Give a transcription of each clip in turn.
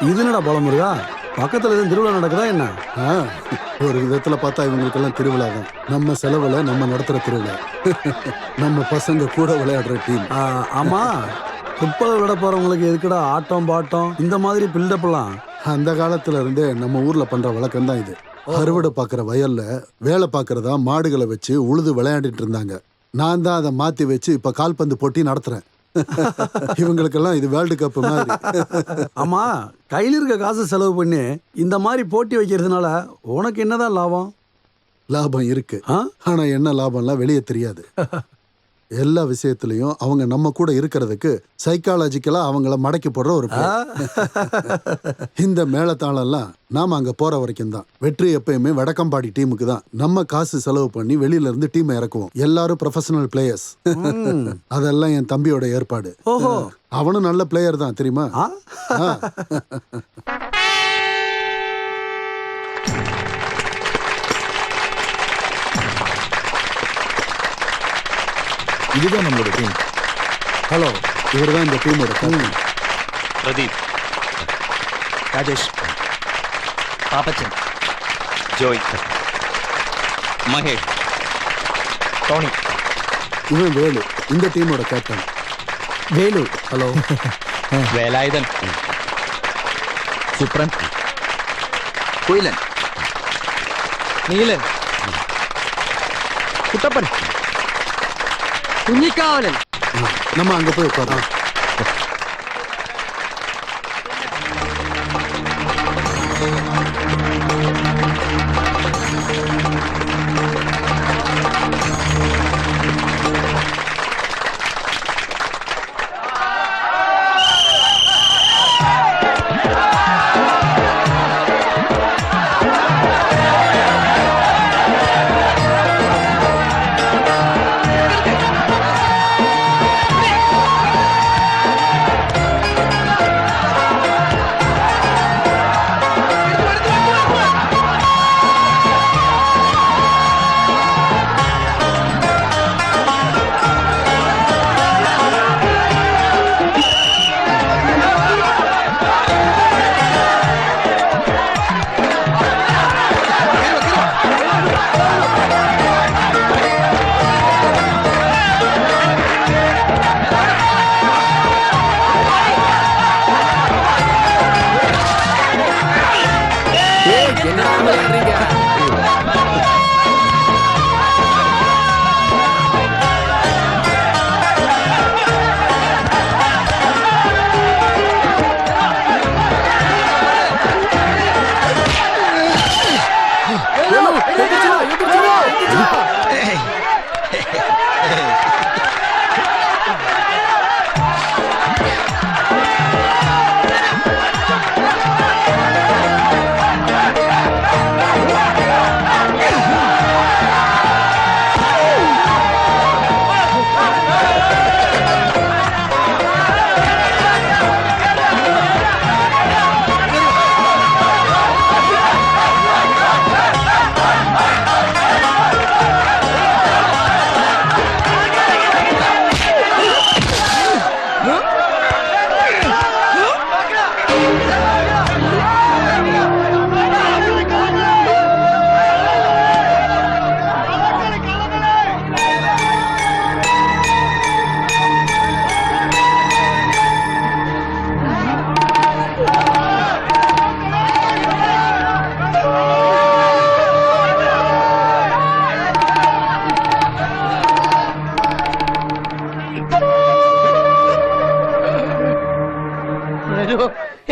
இது என்னடா பலமுருகா, பக்கத்துல எதுவும் திருவிழா நடக்குதா என்ன? ஒரு விதத்துல பார்த்தா இவங்களுக்கெல்லாம் திருவிழா தான். நம்ம செலவுல நம்ம நடத்துற திருவிழா. நம்ம பசங்க கூட விளையாடுற டீம். ஆமா, ஃபுட்பால் விளையாட போறவங்களுக்கு எதுக்குடா ஆட்டம் பாட்டம் இந்த மாதிரி பில்டப் எல்லாம்? அந்த காலத்துல இருந்தே நம்ம ஊர்ல பண்ற வழக்கம் தான் இது. அறுவடை பாக்குற வயல்ல வேலை பாக்குறதா மாடுகளை வச்சு உழுது விளையாடிட்டு இருந்தாங்க. நான் தான் அதை மாத்தி வச்சு இப்ப கால்பந்து போட்டி நடத்துறேன். இவங்களுக்கெல்லாம் இது வேர்ல்டு கப் மாதிரி. ஆமா, கையில் இருக்க காசு செலவு பண்ணி இந்த மாதிரி போட்டி வைக்கிறதுனால உனக்கு என்னதான் லாபம்? லாபம் இருக்கு, ஆனா என்ன லாபம்லாம் வெளியே தெரியாது. எல்லா விஷயத்திலையும் அவங்க நம்ம கூட இருக்கிறதுக்கு சைக்காலஜிக்கலா அவங்கள மடக்கி போடுற ஒரு இந்த மேளதாளம் எல்லாம் நாம அங்க போற வரைக்கும் தான். வெற்றி எப்பயுமே வடக்கம்பாடி டீமுக்கு தான். நம்ம காசு செலவு பண்ணி வெளியில இருந்து டீம் இறக்குவோம். எல்லாரும் ப்ரொஃபஷனல் பிளேயர்ஸ். அதெல்லாம் என் தம்பியோட ஏற்பாடு. அவனும் நல்ல பிளேயர் தான் தெரியுமா? இதுதான் நம்மளோட டீம். ஹலோ, இவர் தான் இந்த டீமோட கேப்டன். பிரதீப், ராஜேஷ், பாப்பச்சன், ஜோய், மகேஷ், டோனி. இவன் வேலு, இந்த டீமோட கேப்டன். வேலு. ஹலோ. வேலாயுதன், சுப்ரன், குயிலன், நீலன், குட்டப்பன், குஞ்சிக்காவலன். நம்ம அங்க போய் உட்காரோம்.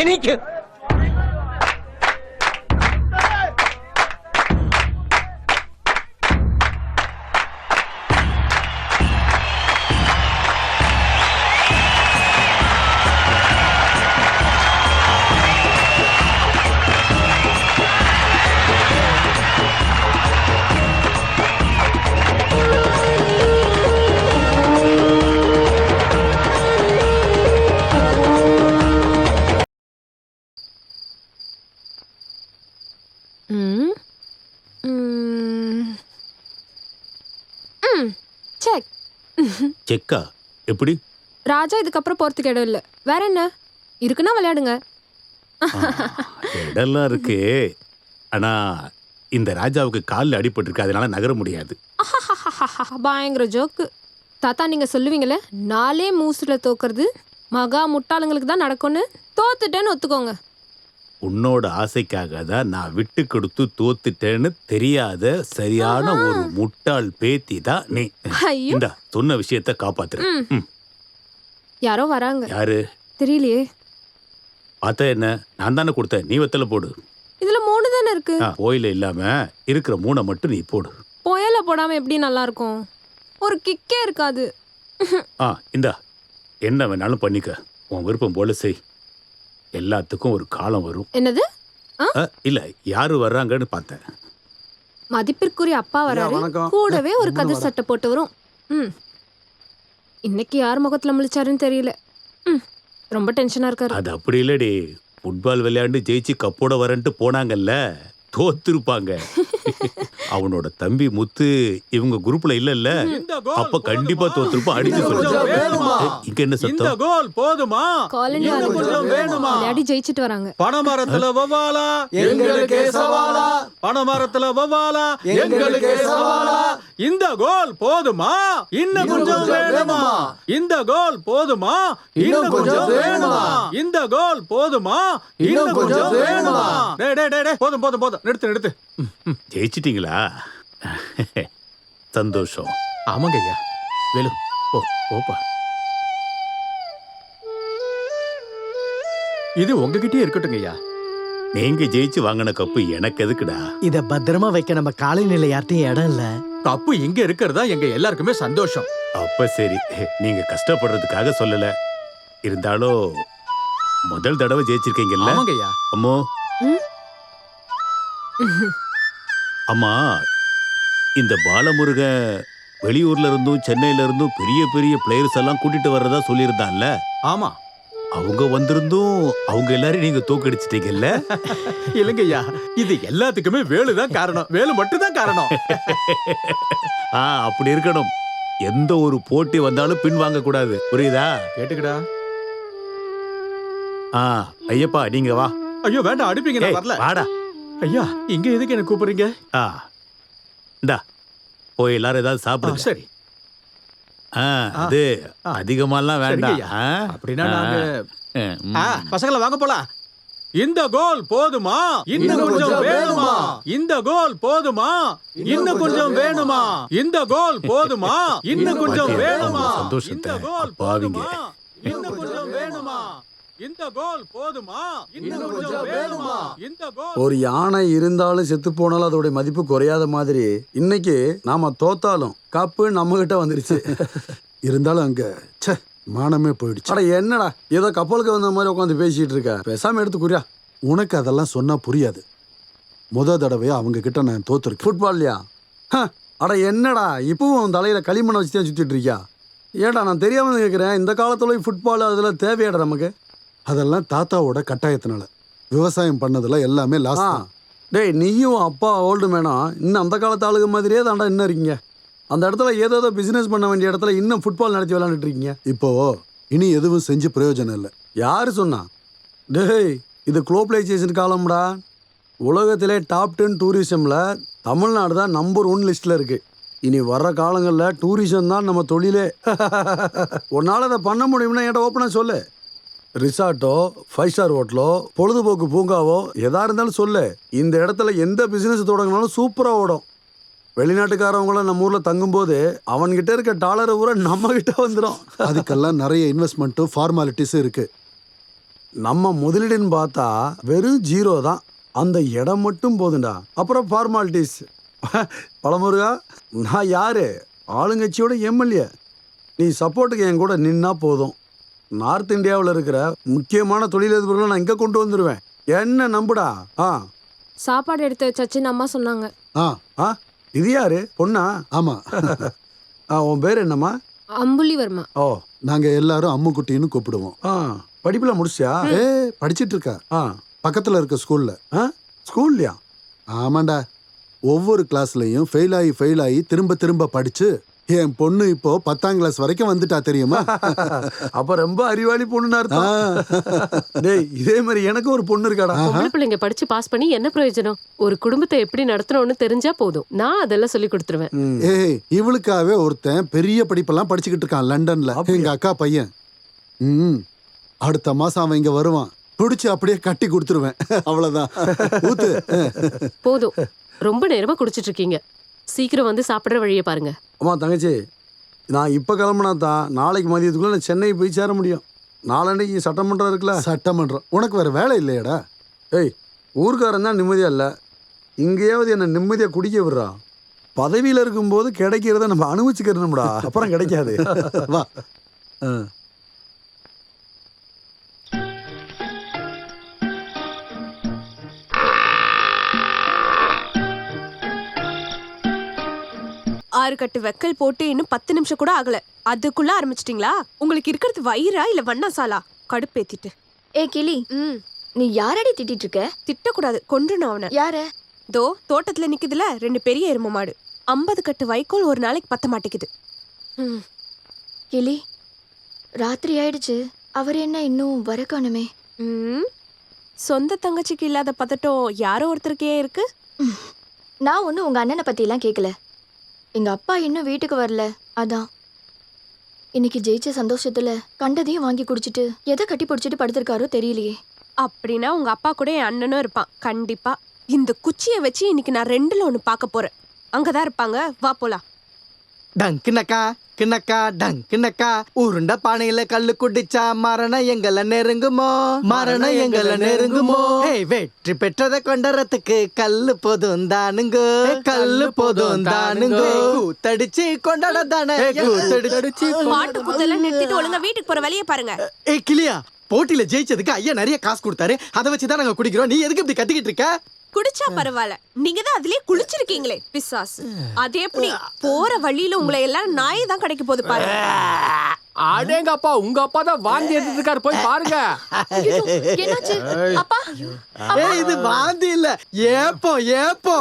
എനിക്ക് செக். செக்கா எப்படி? ராஜா இதுக்கப்புறம் போறதுக்கு இடம் இல்ல. வேற என்ன இருக்குன்னா விளையாடுங்க. இடம்லாம் இருக்கு. ஆனா இந்த ராஜாவுக்கு காலில் அடிபட்டிருக்கு, அதனால நகர முடியாது. பயங்கர ஜோக்கு. தாத்தா நீங்க சொல்லுவீங்களே 4 மூசுல தோக்குறது மகா முட்டாளுங்களுக்கு தான் நடக்கும்னு. தோத்துட்டேன்னு ஒத்துக்கோங்க. உன்னோட ஆசைக்காக தான் நான் விட்டு கொடுத்து தோத்துட்டேன்னு தெரியாத சரியான ஒரு முட்டாள் பேத்தி தான் நீ. ஐயோ இந்த சொன்ன விஷயத்த காப்பாத்துற. ம். யாரோ வராங்க. யாரு? தெரியலையே. பார்த்தா என்ன? நான் தானே கொடுத்தேன், நீ வெத்தல போடு. இதுல 3 தானே இருக்கு. போயில இல்லாம இருக்கிற 3 மட்டும் நீ போடு. புயல போடாம எப்படி நல்லா இருக்கும்? ஒரு கிக்கே இருக்காது. இந்தா என்ன வேணாலும் பண்ணிக்க, உன் விருப்பம் போல செய். எல்லாத்துக்கும் ஒரு காலம் வரும். என்னது? இல்ல யாரு வர்றாங்கன்னு பார்த்தேன். மதிப்பிற்குரிய அப்பா வராரு. வணக்கம். கூடவே ஒரு கதிர் சட்டை போட்டு வரும். இன்னைக்கு யார் முகத்துல முழிச்சாருன்னு தெரியல. ரொம்ப டென்ஷனா இருக்காரு. அது அப்படி இல்லடி, ஃபுட்பால் விளையாண்டு ஜெயிச்சு கப்போட வரேன்ட்டு போனாங்கல்ல, தோத்துருப்பாங்க. அவனோட தம்பி முத்து இவங்க குரூப்ல இல்லல்ல, அப்ப கண்டிப்பா தோத்துருப்பான். அடிச்சு சொல்லுங்க. இங்க என்ன சத்தம்? கோல் போதுமா? காலனி விளையாடி ஜெயிச்சிட்டு வராங்க. பணமரத்துல வவாலா எங்களுக்கு சவாலா, பணமரத்துல வவாலா எங்களுக்கு சவாலா. இந்த கோல் போதுமா? இன்னும் கொஞ்சம் வேணுமா? இந்த கோல் போதுமா? இன்னும் கொஞ்சம் வேணுமா? இந்த கோல் போதுமா? இன்னும் கொஞ்சம் வேணுமா? டேய் டேய் டேய், போதும் போதும் போதும், நிறுத்து. ஜெயிச்சிட்டீங்களா? சந்தோஷம். ஆமாங்க ஐயா. வேலு போப்பா. இது உங்ககிட்டயே இருக்கட்டுங்க ஐயா. நீங்க ஜெயிச்சு வாங்கின கப்பு எனக்கு எதுக்குடா? இத பத்திரமா வைக்க நம்ம காலனில யார்ட்டையும் இடம் இல்ல. கப்பு இங்க இருக்கிறதா எங்க எல்லாருக்குமே சந்தோஷம். அப்ப சரி, நீங்க கஷ்டப்படுறதுக்காக சொல்லல. இருந்தாலும் முதல் தடவை ஜெயிச்சிருக்கீங்கல்ல? ஆமாங்க ஐயா. அம்மோ அம்மா, இந்த பாலமுருகன் வெளியூர்ல இருந்தும் சென்னையில இருந்தும் பெரிய பெரிய பிளேயர்ஸ் எல்லாம் கூட்டிட்டு வர்றதா சொல்லியிருந்தான்ல? ஆமா. அவங்க வந்திருந்தும் அவங்க எல்லாரையும் நீங்க தோக்கடிச்சிட்டீங்கல்ல? இல்லைங்க ஐயா, இது எல்லாத்துக்குமே வேலுதான் காரணம். வேலு மட்டும் தான் காரணம். அப்படி இருக்கணும். எந்த ஒரு போட்டி வந்தாலும் பின் வாங்க கூடாது, புரியுதா? கேட்டுக்கடா. ஐயப்பா நீங்க வா. ஐயோ வேண்டாம், அடிப்பீங்க, நான் வரல. வாடா. ஐயா இங்க எதுக்கு என்ன கூப்பிடுறீங்க? இந்தா போய் எல்லாரும் ஏதாவது சாப்பிடுங்க. சரி. அது அதிகமாலாம் வேண்டாம். அப்படின்னா நாங்க பசங்களை வாங்க போலாம். இந்த கோல் போதுமா? இன்னும் கொஞ்சம் வேணுமா? இந்த கோல் போதுமா? இன்னும் கொஞ்சம் வேணுமா? இந்த கோல் போதுமா? இன்னும் கொஞ்சம் வேணுமா? சந்தோஷத்தை பாவிங்க. இன்னும் கொஞ்சம் வேணுமா? இந்த கோல் போதுமா? இன்னும் கொஞ்சம் வேணுமா? இந்த கோல். ஒரு யானை இருந்தாலும் செத்து போனாலும் அதோட மதிப்பு குறையாத மாதிரி இன்னைக்கு நாம தோத்தாலும் கப்பு நம்ம கிட்ட வந்துருச்சு. இருந்தாலும் அங்க மானமே போயிடுச்சு. அட என்னடா ஏதோ கப்பலுக்கு வந்த மாதிரி உட்காந்து பேசிட்டு இருக்க, பேசாம எடுத்துக்குறியா? உனக்கு அதெல்லாம் சொன்னா புரியாது. தடவையா அவங்க கிட்ட நான் தோத்துருக்கேன். ஃபுட்பால்லையா? அட என்னடா இப்பவும் தலையில களிமண்ணை வச்சு தான் சுத்திட்டு இருக்கியா? ஏடா நான் தெரியாம கேட்கிறேன், இந்த காலத்துல ஃபுட்பால் அதுல தேவையாடா நமக்கு? அதெல்லாம் தாத்தாவோட கட்டாயத்தினால. விவசாயம் பண்ணதுல எல்லாமே லாஸ். டேய் நீயும் அப்பா ஓல்டு மேனா இன்னும் அந்த காலத்து ஆளுங்க மாதிரியே தாண்டா இன்னும் இருக்கீங்க. அந்த இடத்துல ஏதோ பிசினஸ் பண்ண வேண்டிய இடத்துல இன்னும் ஃபுட்பால் நடத்தி விளையாண்டுட்டு இருக்கீங்க. இப்போ இனி எதுவும் செஞ்சு பிரயோஜனம் இல்லை. யாரு சொன்னா? டேய் இது குளோபலைசேஷன் காலம்டா. உலகத்திலே டாப் 10 டூரிசம்ல தமிழ்நாடு தான் நம்பர் 1 லிஸ்ட்ல இருக்கு. இனி வர்ற காலங்களில் டூரிசம் தான் நம்ம தொழிலே. உன்னால அதை பண்ண முடியும்னா என்கிட்ட ஓப்பனா சொல்லு. ரிசார்ட்டோ 5 ஸ்டார் ஹோட்டலோ பொழுதுபோக்கு பூங்காவோ எதா இருந்தாலும் சொல்லு. இந்த இடத்துல எந்த பிசினஸ் தொடங்கினாலும் சூப்பரா ஓடும். வெளிநாட்டுக்காரவங்கள நம்ம ஊர்ல தங்கும்போது அவன்கிட்ட இருக்க டாலரை பூரா நம்ம கிட்ட வந்துடும். அதுக்கெல்லாம் நிறைய இன்வெஸ்ட்மெண்ட்டும் ஃபார்மாலிட்டிஸும் இருக்கு. நம்ம முதலீடுன்னு பார்த்தா வெறும் 0 தான். அந்த இடம் மட்டும் போதுண்டா, அப்புறம் ஃபார்மாலிட்டிஸ். பழமுருகா, நான் யாரு? ஆளுங்கட்சியோட எம்எல்ஏ. நீ சப்போர்ட்டுக்கு என் கூட நின்னா போதும். நார்த் இந்தியாவில் இருக்கிற முக்கியமான தொழிலதிபர்களை நான் இங்கே கொண்டு வந்துடுவேன். என்ன நம்புடா. சாப்பாடு எடுத்து வச்சாச்சுன்னு அம்மா சொன்னாங்க. இது யாரு? பொண்ணா? ஆமா. உன் பேர் என்னம்மா? அம்புலிவர்மா. ஓ, நாங்க எல்லாரும் அம்முக்குட்டின்னு கூப்பிடுவோம். படிப்புல முடிச்சியா? படிச்சிட்டு இருக்கா. ஆ, பக்கத்துல இருக்க ஸ்கூல்ல. ஸ்கூல்லையா? ஆமாண்டா. ஒவ்வொரு கிளாஸ்லயும் ஃபெயில் ஆகி திரும்ப திரும்ப படிச்சு என் பொண்ணு இப்போ 10ஆம் கிளாஸ் வரைக்கும் வந்துட்டா தெரியுமா? அப்ப ரொம்ப அறிவாளி பொண்ணுன்னு அர்த்தம். டேய் இதே மாதிரி எனக்கு ஒரு பொண்ணு இருக்காடா. பொம்பளை பிள்ளைங்க படிச்சு பாஸ் பண்ணி என்ன பிரயோஜனம்? ஒரு குடும்பத்தை எப்படி நடத்தணும்னு தெரிஞ்சா போதும். நான் அதெல்லாம் சொல்லி கொடுத்துருவேன். ஏய், இவளுக்காகவே ஒருத்தன் பெரிய படிப்பெல்லாம் படிச்சுக்கிட்டு இருக்கான் லண்டன்ல. எங்க அக்கா பையன். அடுத்த மாசம் அவன் இங்க வருவான். பிடிச்சு அப்படியே கட்டி கொடுத்துருவேன். அவ்வளவுதான். ஊத்து. போதும், ரொம்ப நேரமா குடிச்சிட்டு இருக்கீங்க. சீக்கிரம் வந்து சாப்பிடுற வழியை பாருங்க. அம்மா தங்கச்சி, நான் இப்போ கிளம்புனா தான் நாளைக்கு மதியத்துக்குள்ள நான் சென்னை போய் சேர முடியும். நாளன்னைக்கு சட்டமன்றம் இருக்குல்ல. சட்டமன்றம் உனக்கு வேற வேலை இல்லையாடா? ஏய், ஊர்க்காரன் தான் நிம்மதியாக இல்லை, இங்கேயாவது என்னை நிம்மதியாக குடிக்க விடுறா. பதவியில் இருக்கும்போது கிடைக்கிறத நம்ம அனுபவிச்சுக்கிறோம்டா, அப்புறம் கிடைக்காது. வா. ஆ. ஆறு கட்டு வெக்கல் போட்டு இன்னும் 10 நிமிஷம் கூட ஆகல, அதுக்குள்ள ஆரம்பிச்சிட்டீங்களா? உங்களுக்கு இருக்கிறது வயிறா இல்ல வண்ணாசாலா? கடுப்பேத்திட்டு. ஏ கிளி, நீ யாரடி திட்டிட்டு இருக்க? திட்டக்கூடாது, கொன்றுணும் அவனை. யார? தோ தோட்டத்துல நிக்குதுல 2 பெரிய எரும மாடு. 50 கட்டு வைக்கோல் ஒரு நாளைக்கு பத்த மாட்டேங்குது. கிளி, ராத்திரி ஆயிடுச்சு, அவர் என்ன இன்னும் வர காணுமே? சொந்த தங்கச்சிக்கு இல்லாத பதட்டம் யாரோ ஒருத்தருக்கே இருக்கு. நான் ஒன்னும் உங்க அண்ணனை பத்தி எல்லாம் கேட்கல. எங்க அப்பா இன்னும் வீட்டுக்கு வரல, அதான். இன்னைக்கு ஜெயிச்ச சந்தோஷத்துல கண்டதையும் வாங்கி குடிச்சிட்டு எதை கட்டி பிடிச்சிட்டு படுத்திருக்காரோ தெரியலையே. அப்படின்னா உங்க அப்பா கூட என் அண்ணனும் இருப்பான் கண்டிப்பா. இந்த குச்சியை வச்சு இன்னைக்கு நான் 2ல் 1 பார்க்க போறேன். அங்கதான் இருப்பாங்க, வா போலாம். டங்குனக்கா கிணக்கா டங்குனக்கா உருண்ட பானையில கல்லு குடிச்சா மரணம் எங்களை நெருங்குமோ, மரணம் எங்களை நெருங்குமோ. வெற்றி பெற்றதை கொண்டறதுக்கு கல்லு போதும் தானுங்கோ, கல்லு போதும் தானுங்கோ. கூத்தடிச்சு கொண்டாட தானே, கூத்தடிச்சு. பாட்டு குத்தெல்லாம் நிறுத்திட்டு ஒழுங்கா வீட்டுக்கு போற வழியை பாருங்க. ஏய் கிளியா, போட்டியில ஜெயிச்சதுக்கு ஐயா நிறைய காசு கொடுத்தாரு, அதை வச்சுதான் நாங்க குடிக்கிறோம். நீ எதுக்கு இப்படி கத்திக்கிட்டு இருக்க? குடிச்சா பரவாயில்ல, நீங்க தான் அதுலயே குளிச்சிருக்கீங்களே பிசாஸ். அது எப்படி போற வழியில உங்களை எல்லாம் நாய் தான் கிடைக்க போகுது பாருங்க. அடேங்கப்பா, உங்க அப்பா தான் வாந்தி எடுத்துட்டு இருக்காரு, போய் பாருங்க. என்னாச்சு அப்பா? இது வாந்தி இல்ல, ஏப்போ ஏப்போ.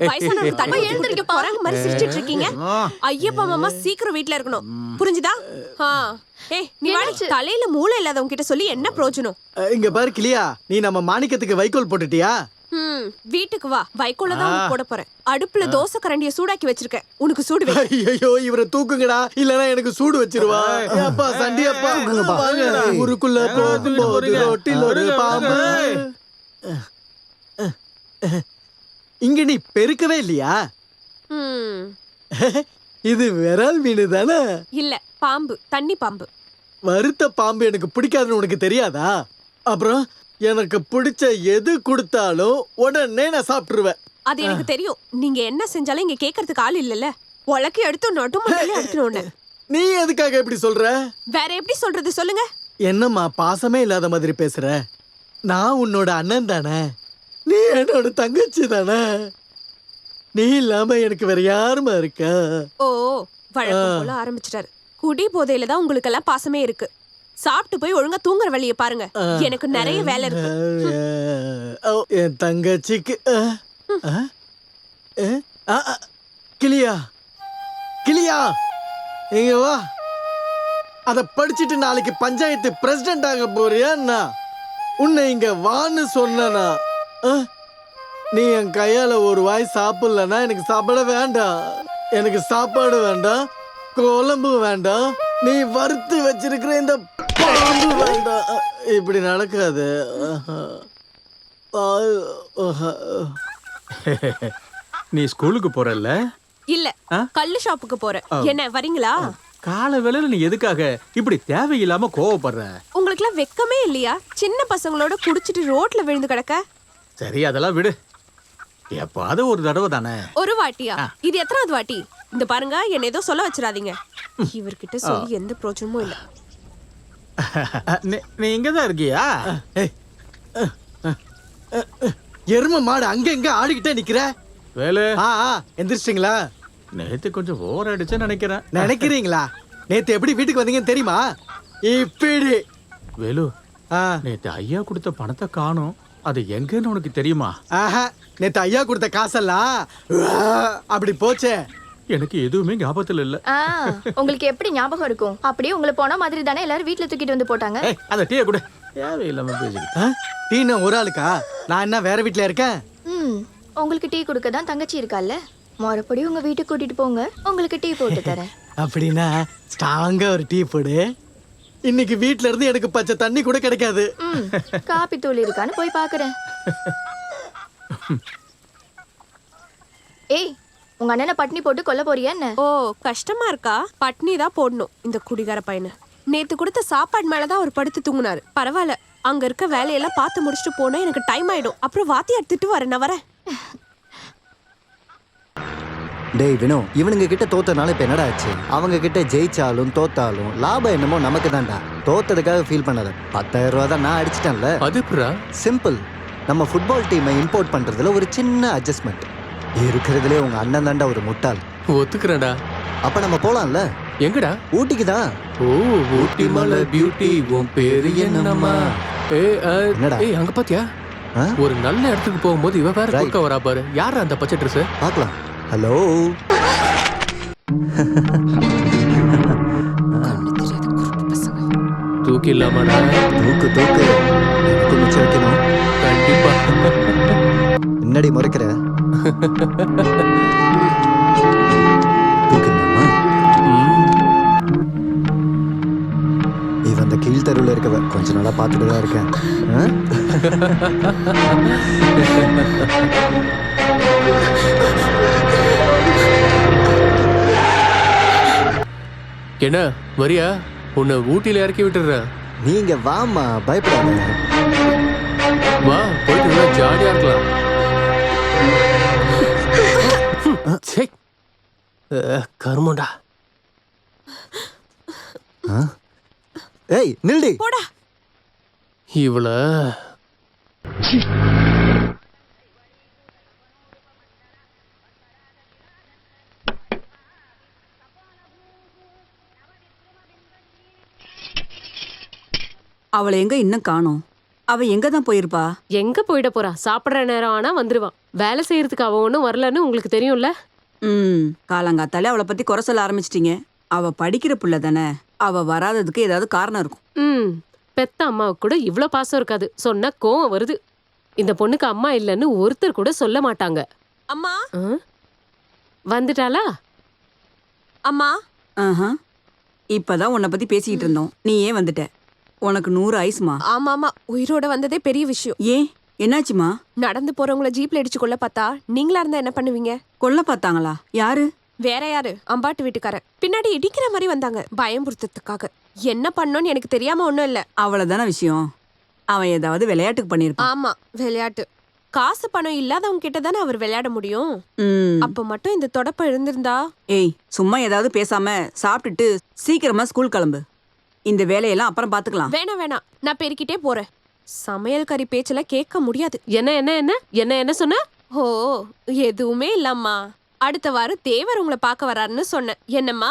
வயசானவங்க தண்ணி எழுந்திருக்க போறாங்க மாதிரி சிரிச்சிட்டு இருக்கீங்க. ஐயப்பா மாமா சீக்கிரம் வீட்டுல இருக்கணும், புரிஞ்சுதா? ஏய், நீ வாடி. தலையில மூளை இல்லாதவங்க கிட்ட சொல்லி என்ன பிரயோஜனம்? இங்க பாரு கிளியா, நீ நம்ம மாணிக்கத்துக்கு வைக்கோல் போட்டுட்டியா? வீட்டுக்கு வா, வைக்கோல தான் போட போறேன். அடுப்புல தோசை கரண்டிய சூடாக்கி வச்சிருக்கேன், உனக்கு சூடு வை. ஐயோ, இவரை தூக்குங்கடா, இல்லனா எனக்கு சூடு வச்சிருவா. அப்பா சண்டியப்பா, வாங்க. ஊருக்குள்ள போகும்போது ரோட்டில் ஒரு பாம்பு. இங்க நீ பெருக்கவே இல்லையா? இது விரல் மீன் தானே? இல்ல, பாம்பு, தண்ணி பாம்பு. வறுத்த பாம்பு எனக்கு பிடிக்காதுன்னு உனக்கு தெரியாதா? அப்புறம் எனக்கு பிடிச்ச எது கொடுத்தாலும் உடனே நான் சாப்பிட்டுருவேன். அது எனக்கு தெரியும். நீங்க என்ன செஞ்சாலும் இங்க கேட்கறதுக்கு ஆள் இல்லல்ல. உலக்கி எடுத்து நடுமலையில அடிக்கணும்னு. நீ எதுக்காக எப்படி சொல்ற? வேற எப்படி சொல்றது சொல்லுங்க? என்னம்மா பாசமே இல்லாத மாதிரி பேசுற? நான் உன்னோட அண்ணன் தானே, நீ என்னோட தங்கச்சி தானே. நீ இல்லாம எனக்கு வேற யாருமா இருக்க? ஓ, வழக்கம் போல ஆரம்பிச்சிட்டாரு. குடி போதையில தான் உங்களுக்கு எல்லாம் பாசமே இருக்கு. சாப்பிட்டு போய் ஒழுங்கா தூங்குற வழியை பாருங்க, எனக்கு நிறைய வேலை இருக்கு. என் தங்கச்சிக்கு கிளியா, கிளியா இங்க வா. அத படிச்சுட்டு நாளைக்கு பஞ்சாயத்து பிரசிடென்ட் ஆக போறியா? உன்னை இங்க வான்னு சொன்னா நீ என் கையால ஒரு வாய் சாப்பிடலன்னா எனக்கு சாப்பிட வேண்டாம். எனக்கு சாப்பாடு வேண்டாம், குழம்பு வேண்டாம், நீ வறுத்து வச்சிருக்கிற இந்த பாம்பு வேண்டாம். இப்படி நடக்காது. நீ ஸ்கூலுக்கு போறல்ல? இல்ல, கல்லு ஷாப்புக்கு போறேன். என்ன வரீங்களா? கால வேளையில நீ எதுக்காக இப்படி தேவையில்லாம கோவப்படுற? உங்களுக்கு எல்லாம் வெக்கமே இல்லையா? சின்ன பசங்களோட குடிச்சிட்டு ரோட்ல விழுந்து கிடக்க. சரி, அதெல்லாம் விடு. எப்பாவது ஒரு தடவை தானே. ஒரு வாட்டியா? இது எத்தனாவது வாட்டி? இந்த பாருங்க, என்ன ஏதோ சொல்ல வச்சிடாதீங்க. இவர்கிட்ட சொல்லி எந்த பிரோஜனமும் இல்ல. நீ இங்கதான் இருக்கியா? எரும மாடு அங்க எங்க ஆடிக்கிட்டே நிக்கிற? வேலு, எந்திரிச்சிங்களா? நேத்து கொஞ்சம் ஓவர் அடிச்சேன்னு நினைக்கிறேன். நினைக்கிறீங்களா? நேத்து எப்படி வீட்டுக்கு வந்தீங்கன்னு தெரியுமா? இப்படி வேலு, நேத்து ஐயா கொடுத்த பணத்தை காணோம். அது எங்கன்னு உனக்கு தெரியுமா? ஆஹா, நேத்து ஐயா கொடுத்த காசெல்லாம் அப்படி போச்சே. எனக்கு எதுவுமே ஞாபகத்துல இல்ல. உங்களுக்கு எப்படி ஞாபகம் இருக்கும்? அப்படியே உங்களை போன மாதிரி தானே எல்லாரும் வீட்ல தூக்கிட்டு வந்து போட்டாங்க. ஏய், அந்த டீயை கூட தேவையில்லாம பேசிக்கிட்டு. டீனா ஒரு ஆளுக்கா? நான் என்ன வேற வீட்ல இருக்கேன்? உங்களுக்கு டீ கொடுக்க தான் தங்கச்சி இருக்கால்ல, மறுபடியும் உங்க வீட்டுக்கு கூட்டிட்டு போங்க, உங்களுக்கு டீ போட்டு தரேன். அப்படின்னா ஸ்ட்ராங்கா ஒரு டீ போடு. இன்னைக்கு வீட்ல இருந்து எனக்கு பச்சை தண்ணி கூட கிடைக்காது. காப்பி தூள் இருக்கான்னு போய் பாக்குறேன். ஏய், உங்க அண்ணனை பட்னி போட்டு கொல்ல போறியா என்ன? ஓ, கஷ்டமா இருக்கா? பட்னி தான் போடணும் இந்த குடிகார பையனை. நேத்து கொடுத்த சாப்பாடு மேலதான் அவர் படுத்து தூங்குனாரு. பரவாயில்ல, அங்க இருக்க வேலையெல்லாம் பார்த்து முடிச்சுட்டு போனா எனக்கு டைம் ஆயிடும். அப்புறம் வாத்தி எடுத்துட்டு வரேன். நான் வரேன். டேய் வினோ, இவனுங்க கிட்ட தோத்தனால இப்ப என்னடா ஆச்சு? அவங்க கிட்ட ஜெயிச்சாலும் தோத்தாலும் லாபம் என்னமோ நமக்கு தான்டா. தோத்ததுக்காக ஃபீல் பண்ணாத. 10,000 ரூபா தான் நான் அடிச்சிட்டேன்ல. அது எப்படிடா? சிம்பிள். நம்ம ஃபுட்பால் டீமை இம்போர்ட் பண்றதுல ஒரு சின்ன அட்ஜஸ்ட்மெண்ட். இருக்கிறதுலே உங்க அண்ணன் தாண்டா ஒரு முட்டாள். ஒத்துக்கிறேன்டா. அப்ப நம்ம போலாம்ல? எங்கடா? ஊட்டிக்கு தான். ஓ, ஊட்டி மலை பியூட்டி, உன் பேரு என்னம்மா? என்னடா? ஏய், அங்க பாத்தியா? ஒரு நல்ல இடத்துக்கு போகும்போது இவ வேற குறுக்க வரா பாரு. யாரா அந்த பச்சை ட்ரெஸ்? பார்க்கலாம். ஹலோ. தூக்கி இல்லாமடா. தூக்கு தூக்கு. எனக்கு மிச்சம் வைக்கணும். கண்டிப்பா. என்னடி முறைக்கிற? தூக்குங்கம்மா. இவன் அந்த கீழ் தெருவில் இருக்கவ கொஞ்ச நாளா பார்த்துட்டு தான் இருக்கேன். என்ன வரியா? உன்னை ஊட்டியில இறக்கி விட்டுறேன். நீங்க வாமா, பயப்படாத. வா, போயிட்டு நல்லா ஜாலியா இருக்கலாம். கருமண்டா. ஏய் நில்டி. போடா. இவள அவளை எங்க இன்னும் காணோம்? அவ எங்க தான் போயிருப்பா? எங்க போயிட போறா? சாப்பிடுற நேரம் ஆனா வந்துருவான். வேலை செய்யறதுக்கு அவ ஒன்றும் வரலன்னு உங்களுக்கு தெரியும்ல. காலங்காத்தாலே அவளை பத்தி குறை சொல்ல ஆரம்பிச்சிட்டீங்க. அவ படிக்கிற புள்ள தானே, அவ வராததுக்கு ஏதாவது காரணம் இருக்கும். பெத்த அம்மாவுக்கு கூட இவ்ளோ பாசம் இருக்காது. சொன்னா கோவம் வருது. இந்த பொண்ணுக்கு அம்மா இல்லைன்னு ஒருத்தர் கூட சொல்ல மாட்டாங்க. அம்மா வந்துட்டாளா? அம்மா. இப்பதான் உன்னை பத்தி பேசிக்கிட்டு இருந்தோம், நீ ஏன் வந்துட்ட? உனக்கு 100 ஐஸ்மா. ஆமாமா, உயிரோட வந்ததே பெரிய விஷயம். ஏன், என்னாச்சுமா? நடந்து போறவங்கள ஜீப்ல அடிச்சு கொல்ல பார்த்தா நீங்களா இருந்தா என்ன பண்ணுவீங்க? கொல்ல பார்த்தாங்களா? யாரு? வேற யாரு? அம்பாட்டு வீட்டுக்காரன். பின்னாடி இடிக்கிற மாதிரி வந்தாங்க, பயம்புறுத்ததுக்காக. என்ன பண்ணோன்னு எனக்கு தெரியாம ஒண்ணும் இல்ல. அவ்வளவுதான விஷயம். அவன் ஏதாவது விளையாட்டுக்கு பண்ணிருப்பான். ஆமா, விளையாட்டு. காசு பணம் இல்லாதவங்க கிட்ட தானே அவர் விளையாட முடியும். அப்ப மட்டும் இந்த தொடப்ப இருந்திருந்தா. ஏய், சும்மா ஏதாவது பேசாம சாப்பிட்டுட்டு சீக்கிரமா ஸ்கூல் கிளம்பு. இந்த வேலையெல்லாம் அப்புறம் பாத்துக்கலாம். வேணாம், நான் பெருக்கிட்டே போறேன். சமையல் கறி பேச்சல கேட்க முடியாது. என்ன சொன்ன? ஓ, எதுவுமே இல்லம்மா. அடுத்த வாரம் தேவர் உங்களை பார்க்க வராருன்னு சொன்னேன். என்னம்மா?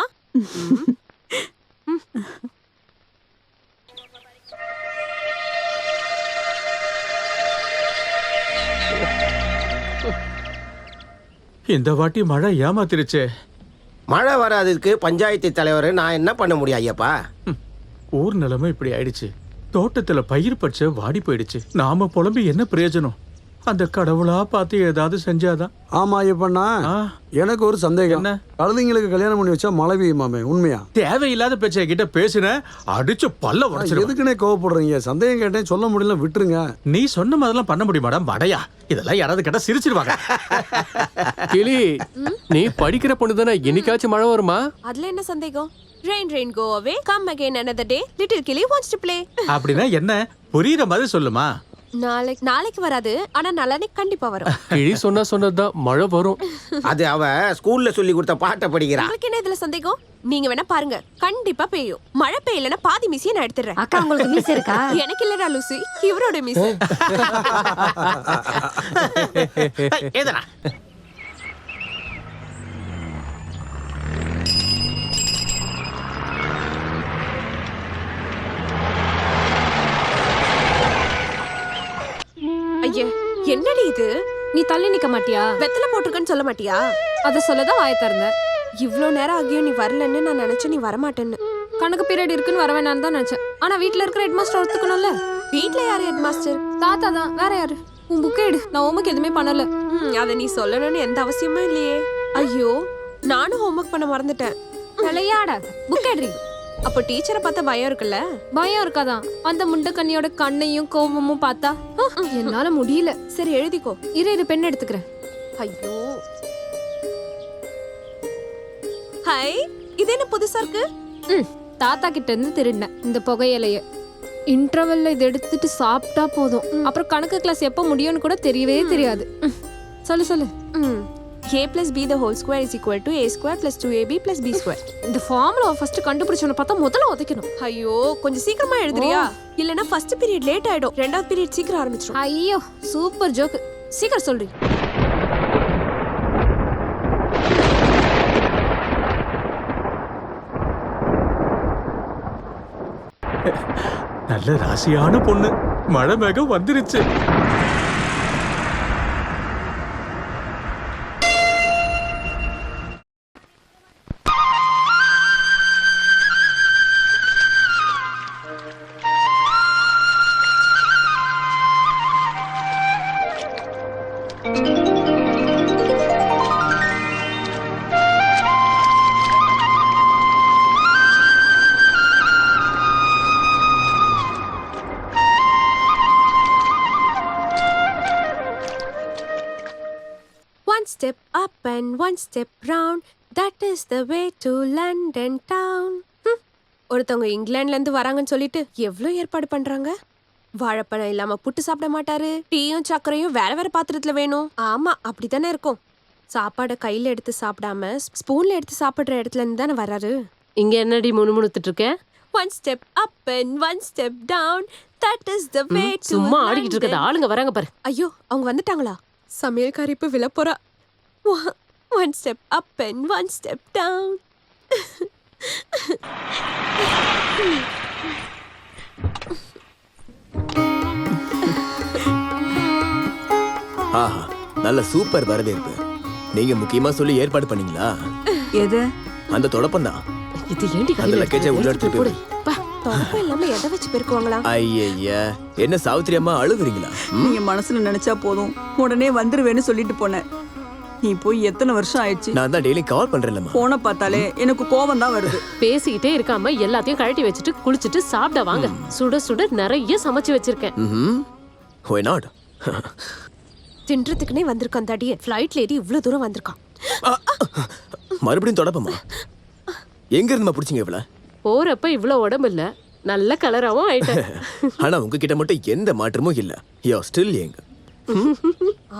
இந்த வாட்டி மழை ஏமாத்திருச்சே. மழை வராததுக்கு பஞ்சாயத்து தலைவர் நான் என்ன பண்ண முடியும் ஐயப்பா? ஊர் நிலைமை இப்படி ஆயிடுச்சு. தோட்டத்துல பயிர் பச்சை வாடி போயிடுச்சு. நாம புலம்பி என்ன பிரயோஜனம்? அந்த கடவுளா பார்த்து ஏதாவது செஞ்சாதான். ஆமா ஐயப்பண்ணா, எனக்கு ஒரு சந்தேகம். என்ன? கழுதைங்களுக்கு கல்யாணம் பண்ணி வச்சா மழை பெய்யுமாமே, உண்மையா? தேவையில்லாத பேச்சை கிட்ட பேசுன அடிச்சு பல்ல உடைச்சிரு. எதுக்குன்னே கோவப்படுறீங்க? சந்தேகம் கேட்டேன், சொல்ல முடியல, விட்டுருங்க. நீ சொன்ன மாதிரிலாம் பண்ண முடியுமாடா மடையா? இதெல்லாம் யாராவது கேட்டா சிரிச்சிருவாங்க. கிளி, நீ படிக்கிற பொண்ணு தானே, என்னைக்காச்சும் மழை வருமா? அதுல என்ன சந்தேகம்? Rain go away, come again another day. Little Killy wants to play. அப்படின்னா என்ன? புரியுற மாதிரி சொல்லுமா. நாளைக்கு வராது, ஆனா நாளைக்கு கண்டிப்பா வரும். கிளி சொன்னதுதான் மழை வரும். அது அவ ஸ்கூல்ல சொல்லி கொடுத்த பாட்டை படிக்கிறா. உங்களுக்கு என்ன இதுல சந்தேகம்? நீங்க வேணா பாருங்க, கண்டிப்பா பெய்யும். மழை பெய்யலன்னா பாதி மிஸ்ஸையும் நான் எடுத்துறேன். அக்கா, உங்களுக்கு மிஸ் இருக்கா? எனக்கு இல்லடா லூசி, இவரோட மிஸ். ஏதனா என்னடி இது? நீ தள்ளி நிக்க மாட்டியா? வெத்தலை போட்டிருக்கேன்னு சொல்ல மாட்டியா? அத சொல்லதான் வாய திறந்த. இவ்ளோ நேரம் ஆகியும் நீ வரலன்னு நான் நினைச்சேன் நீ வரமாட்டேன்னு. கணக்கு பீரியட் இருக்குன்னு வர வேணான்னு தான் நினைச்சேன். ஆனா வீட்ல இருக்கிற ஹெட் மாஸ்டர் ஒத்துக்கணும்ல. வீட்ல யாரு ஹெட் மாஸ்டர்? தாத்தா தான், வேற யாரு? உன் புக்கை எடு, நான் ஹோம்ஒர்க் எதுவுமே பண்ணல. அத நீ சொல்லணும்னு எந்த அவசியமும் இல்லையே. ஐயோ, நானும் ஹோம்ஒர்க் பண்ண மறந்துட்டேன். விளையாடாத, புக் எடுறி. அப்போ டீச்சரை பார்த்தா பயம் இருக்குல்ல? பயம் இருக்காதான்? அந்த முண்டக்கண்ணியோட கண்ணையும் கோபமும் பார்த்தா என்னால முடியல. சரி எழுதிக்கோ. இரு பெண் எடுத்துக்கிறேன். ஐயோ, ஹாய், இது என்ன புதுசா இருக்கு? தாத்தா கிட்ட இருந்து திருடினேன் இந்த புகையிலைய. இன்டர்வெல்ல இதை எடுத்துட்டு சாப்பிட்டா போதும். அப்புறம் கணக்கு கிளாஸ் எப்போ முடியும்னு கூட தெரியவே தெரியாது. சொல்லு. a plus b the whole square is equal to a square plus 2ab plus b square. இந்த ஃபார்முலா ஃபர்ஸ்ட் கண்டுபிடிச்சவன பார்த்தா முதல்ல உதைக்கணும். ஐயோ, கொஞ்சம் சீக்கிரமா எழுதுறியா? இல்லனா ஃபர்ஸ்ட் பீரியட் லேட் ஆயிடும், ரெண்டாவது பீரியட் சீக்கிரம் ஆரம்பிச்சிரும். ஐயோ, சூப்பர் ஜோக். சீக்கிரம் சொல்றீ. நல்ல ராசியான பொண்ணு. மழை மேகம் வந்துருச்சு. One step up and one step round, that is the way to London town. ஒருத்தவங்க இங்கிலாந்துல இருந்து வராங்கன்னு சொல்லிட்டு எவ்வளவு ஏற்பாடு பண்றாங்க. வாழைப்பழம் இல்லாம புட்டு சாப்பிட மாட்டாரு. டீயும் சர்க்கரையும் வேற வேற பாத்திரத்துல வேணும். ஆமா, அப்படித்தானே இருக்கும். சாப்பாடை கையில எடுத்து சாப்பிடாம ஸ்பூன்ல எடுத்து சாப்பிடுற இடத்துல இருந்து தானே வராரு. இங்க என்னடி முணுமுணுத்துட்டு இருக்க? One step up and one step down, that is the way to சும்மா ஆடிக்கிட்டு இருக்கத ஆளுங்க வராங்க பாரு. ஐயோ, அவங்க வந்துட்டாங்களா? சமையல்காரி இப்ப விழ போறா. One step up and one step down. ஆஹா, நல்ல சூப்பர் வரவேற்பு. நீங்க முக்கியமா சொல்லி ஏற்பாடு பண்ணீங்களா? எது? அந்த தொடப்பம் தான். இது ஏண்டி அந்த லக்கேஜை உள்ள எடுத்துட்டு போடு. தொடப்பம் இல்லாம எதை வச்சு பெருக்குவாங்களா? ஐயய்யா, என்ன சாவித்திரி அம்மா அழுகுறீங்களா? நீங்க மனசுல நினைச்சா போதும், உடனே வந்துருவேன்னு சொல்லிட்டு போனேன். நீ போய் எத்தனை வருஷம் ஆயிடுச்சு? நான் தான் டெய்லி கால் பண்றேன்லம்மா. போனை பார்த்தாலே எனக்கு கோபம் தான் வருது. பேசிக்கிட்டே இருக்காம எல்லாத்தையும் கழட்டி வச்சுட்டு குளிச்சுட்டு சாப்பிட வாங்க. சுட சுட நிறைய சமைச்சு வச்சிருக்கேன். Why not? தின்றதுக்குனே வந்திருக்கான் தடியே. ஃப்ளைட்ல ஏறி இவ்வளவு தூரம் வந்திருக்கான். மறுபடியும் தொடப்பமா? எங்க இருந்துமா பிடிச்சிங்க இவ்வளவு? போறப்ப இவ்வளவு உடம்பு இல்ல, நல்ல கலராவும் ஆயிட்டேன். ஆனா உங்ககிட்ட மட்டும் எந்த மாற்றமும் இல்ல. You are still young.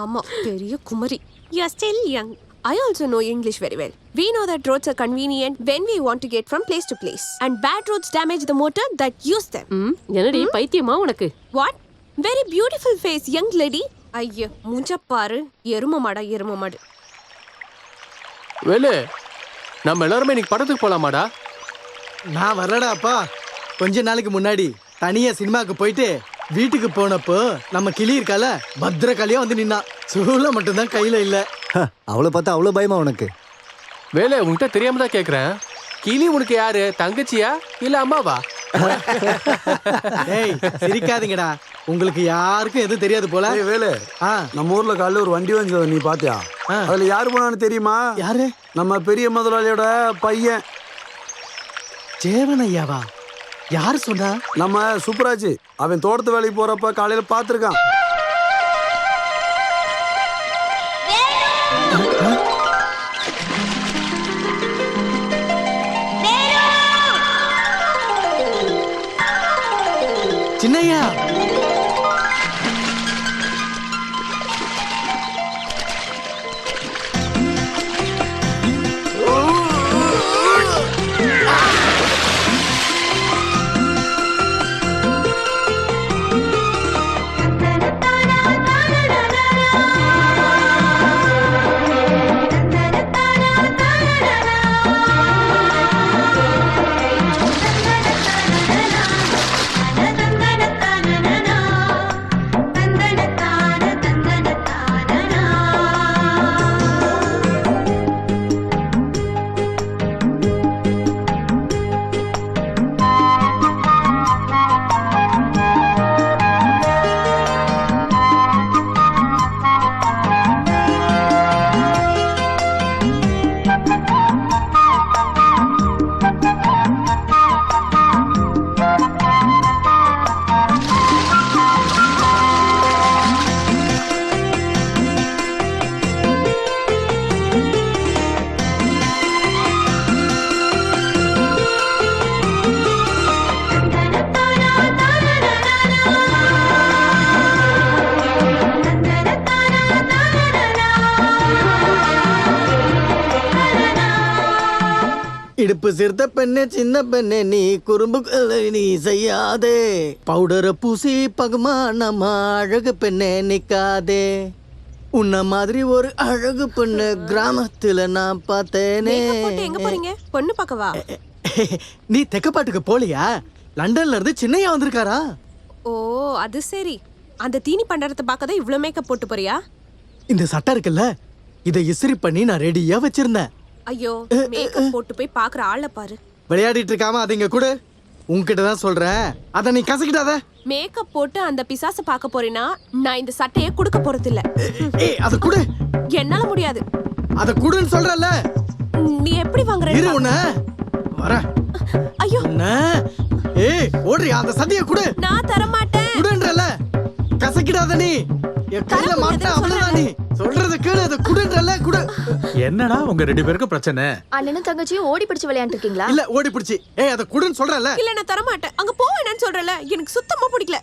ஆமா, பெரிய Kumari. You are still young. I also know English very well. We know that roads are convenient when we want to get from place to place. And bad roads damage the motor that use them. என்னடி பைத்தியமா உனக்கு? What? Very beautiful face, young lady. ஐயோ, மூஞ்ச பாரு. எரும மாடு. வேலு, நம்ம எல்லாருமே இன்னைக்கு படத்துக்கு போலாமாடா? நான் வரலடாப்பா. கொஞ்ச நாளைக்கு முன்னாடி தனியா சினிமாக்கு போயிட்டு வீட்டுக்கு போனப்போ நம்ம கிளி இருக்கால, பத்திரகாளியா வந்து நின்னா. சூளை மட்டும்தான் கையில இல்ல. அவளை பார்த்தா அவ்வளவு பயமா உனக்கு? வேலு, உன்கிட்ட தெரியாம தான் கேக்குறேன். கிளி உனக்கு யாரு? தங்கச்சியா இல்ல அம்மாவா? ஏய், சிரிக்காதீங்கடா. உங்களுக்கு யாருக்கும் எதுவும் தெரியாது போல. வேலு, நம்ம ஊர்ல காலையில ஒரு வண்டி வந்து நீ பாத்தியா? அதுல யாரு போனான்னு தெரியுமா? யாரு? நம்ம பெரிய முதலாளியோட பையன் ஜேவன் ஐயாவா? யாரு சொன்னா? நம்ம சூப்பராஜ். அவன் தோட்டத்து வேலைக்கு போறப்ப காலையில பாத்துருக்கான். சின்னையா, இடுப்பு சிறுத்த பெண்ணே சின்ன பெண்ணே நீ குறும்பு நீ செய்யாதே பவுடரை பூசி பகுமானமா அழகு பெண்ணே நிக்காதே உன்ன மாதிரி ஒரு அழகு பெண்ணு கிராமத்துல நான் பார்த்தேனே. எங்க போறீங்க? பொண்ணு பார்க்கவா? நீ தெக்கப்பாட்டுக்கு போலியா? லண்டன்ல இருந்து சின்னையா வந்திருக்காரா? ஓ அது சரி. அந்த தீனி பண்டறத பார்க்கதான் இவ்ளோ மேக்கப் போட்டு போறியா? இந்த சட்டை இருக்குல்ல, இதை இஸ்திரி பண்ணி நான் ரெடியா வச்சிருந்தேன். ஐயோ, மேக்கப் போட்டு போய் பாக்குற ஆளை பாரு. விளையாடிட்டு இருக்காம அதை இங்க கூட உன்கிட்ட தான் சொல்றேன். அத நீ கசக்கிட்டாத. மேக்கப் போட்டு அந்த பிசாச பார்க்க போறேனா நான் இந்த சட்டையை கொடுக்க போறது இல்ல. ஏய் அத குடு. என்னால முடியாது. அத குடுன்னு சொல்றல. நீ எப்படி வாங்குற? இரு உன்ன வர. ஐயோ ஏய் ஓடுறியா? அந்த சட்டையை குடு. நான் தர மாட்டேன். குடுன்றல. கசக்கிடாத நீ. என் கையில மாட்ட அவ்வளவுதான். நீ சொல்றத கேளு. அத குடுன்றல. குடு. என்னடா உங்க ரெண்டு பேருக்கு பிரச்சனை? அண்ணனும் தங்கச்சியும் ஓடி பிடிச்சு விளையாண்டு இருக்கீங்களா? இல்ல ஓடி பிடிச்சி. ஏய் அத குடுன்னு சொல்றல. இல்ல நான் தர மாட்டேன். அங்க போ என்னன்னு சொல்றல. எனக்கு சுத்தமா பிடிக்கல.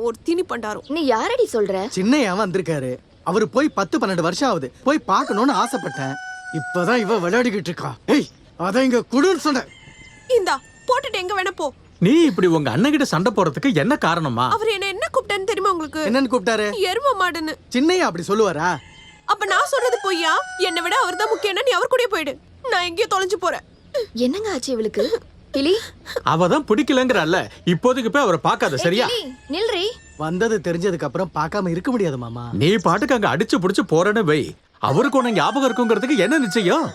ஒரு தீனி பண்டாரும். நீ யாரடி சொல்ற? சின்னையா வந்திருக்காரு. அவரு போய் 10-12 வருஷம் ஆகுது. போய் பார்க்கணும்னு ஆசைப்பட்டேன். இப்பதான் இவ விளையாடிக்கிட்டு இருக்கா. ஏய் அத இங்க குடுன்னு சொன்ன. இந்தா போட்டுட்டு எங்க வேணா போ. நீ இப்படி உங்க அண்ணன் கிட்ட சண்டை போறதுக்கு என்ன காரணமா? அவர் என்ன கூப்பிட்டான்னு தெரியுமா உங்களுக்கு? என்னன்னு கூப்பிட்டாரு? எரும மாடுன்னு. சின்னையா அப்படி சொல்லுவாரா? அப்ப நான் சொல்றது பொய்யா? என்னை விட அவர் தான் முக்கியம்னா நீ அவர் கூடயே போயிடு. நான் எங்கேயோ தொலைஞ்சு போறேன். என்னங்க ஆச்சு இவளுக்கு? கிளி அவ தான் பிடிக்கலங்கறல்ல. இப்போதைக்கு போய் அவரை பார்க்காத சரியா? நில்றி. வந்தது தெரிஞ்சதுக்கு அப்புறம் பார்க்காம இருக்க முடியாது மாமா. நீ பாட்டுக்கு அங்க அடிச்சு புடிச்சு போறேன்னு வை. அவருக்கு உன்னை ஞாபகம் இருக்குங்கிறதுக்கு என்ன நிச்சயம்?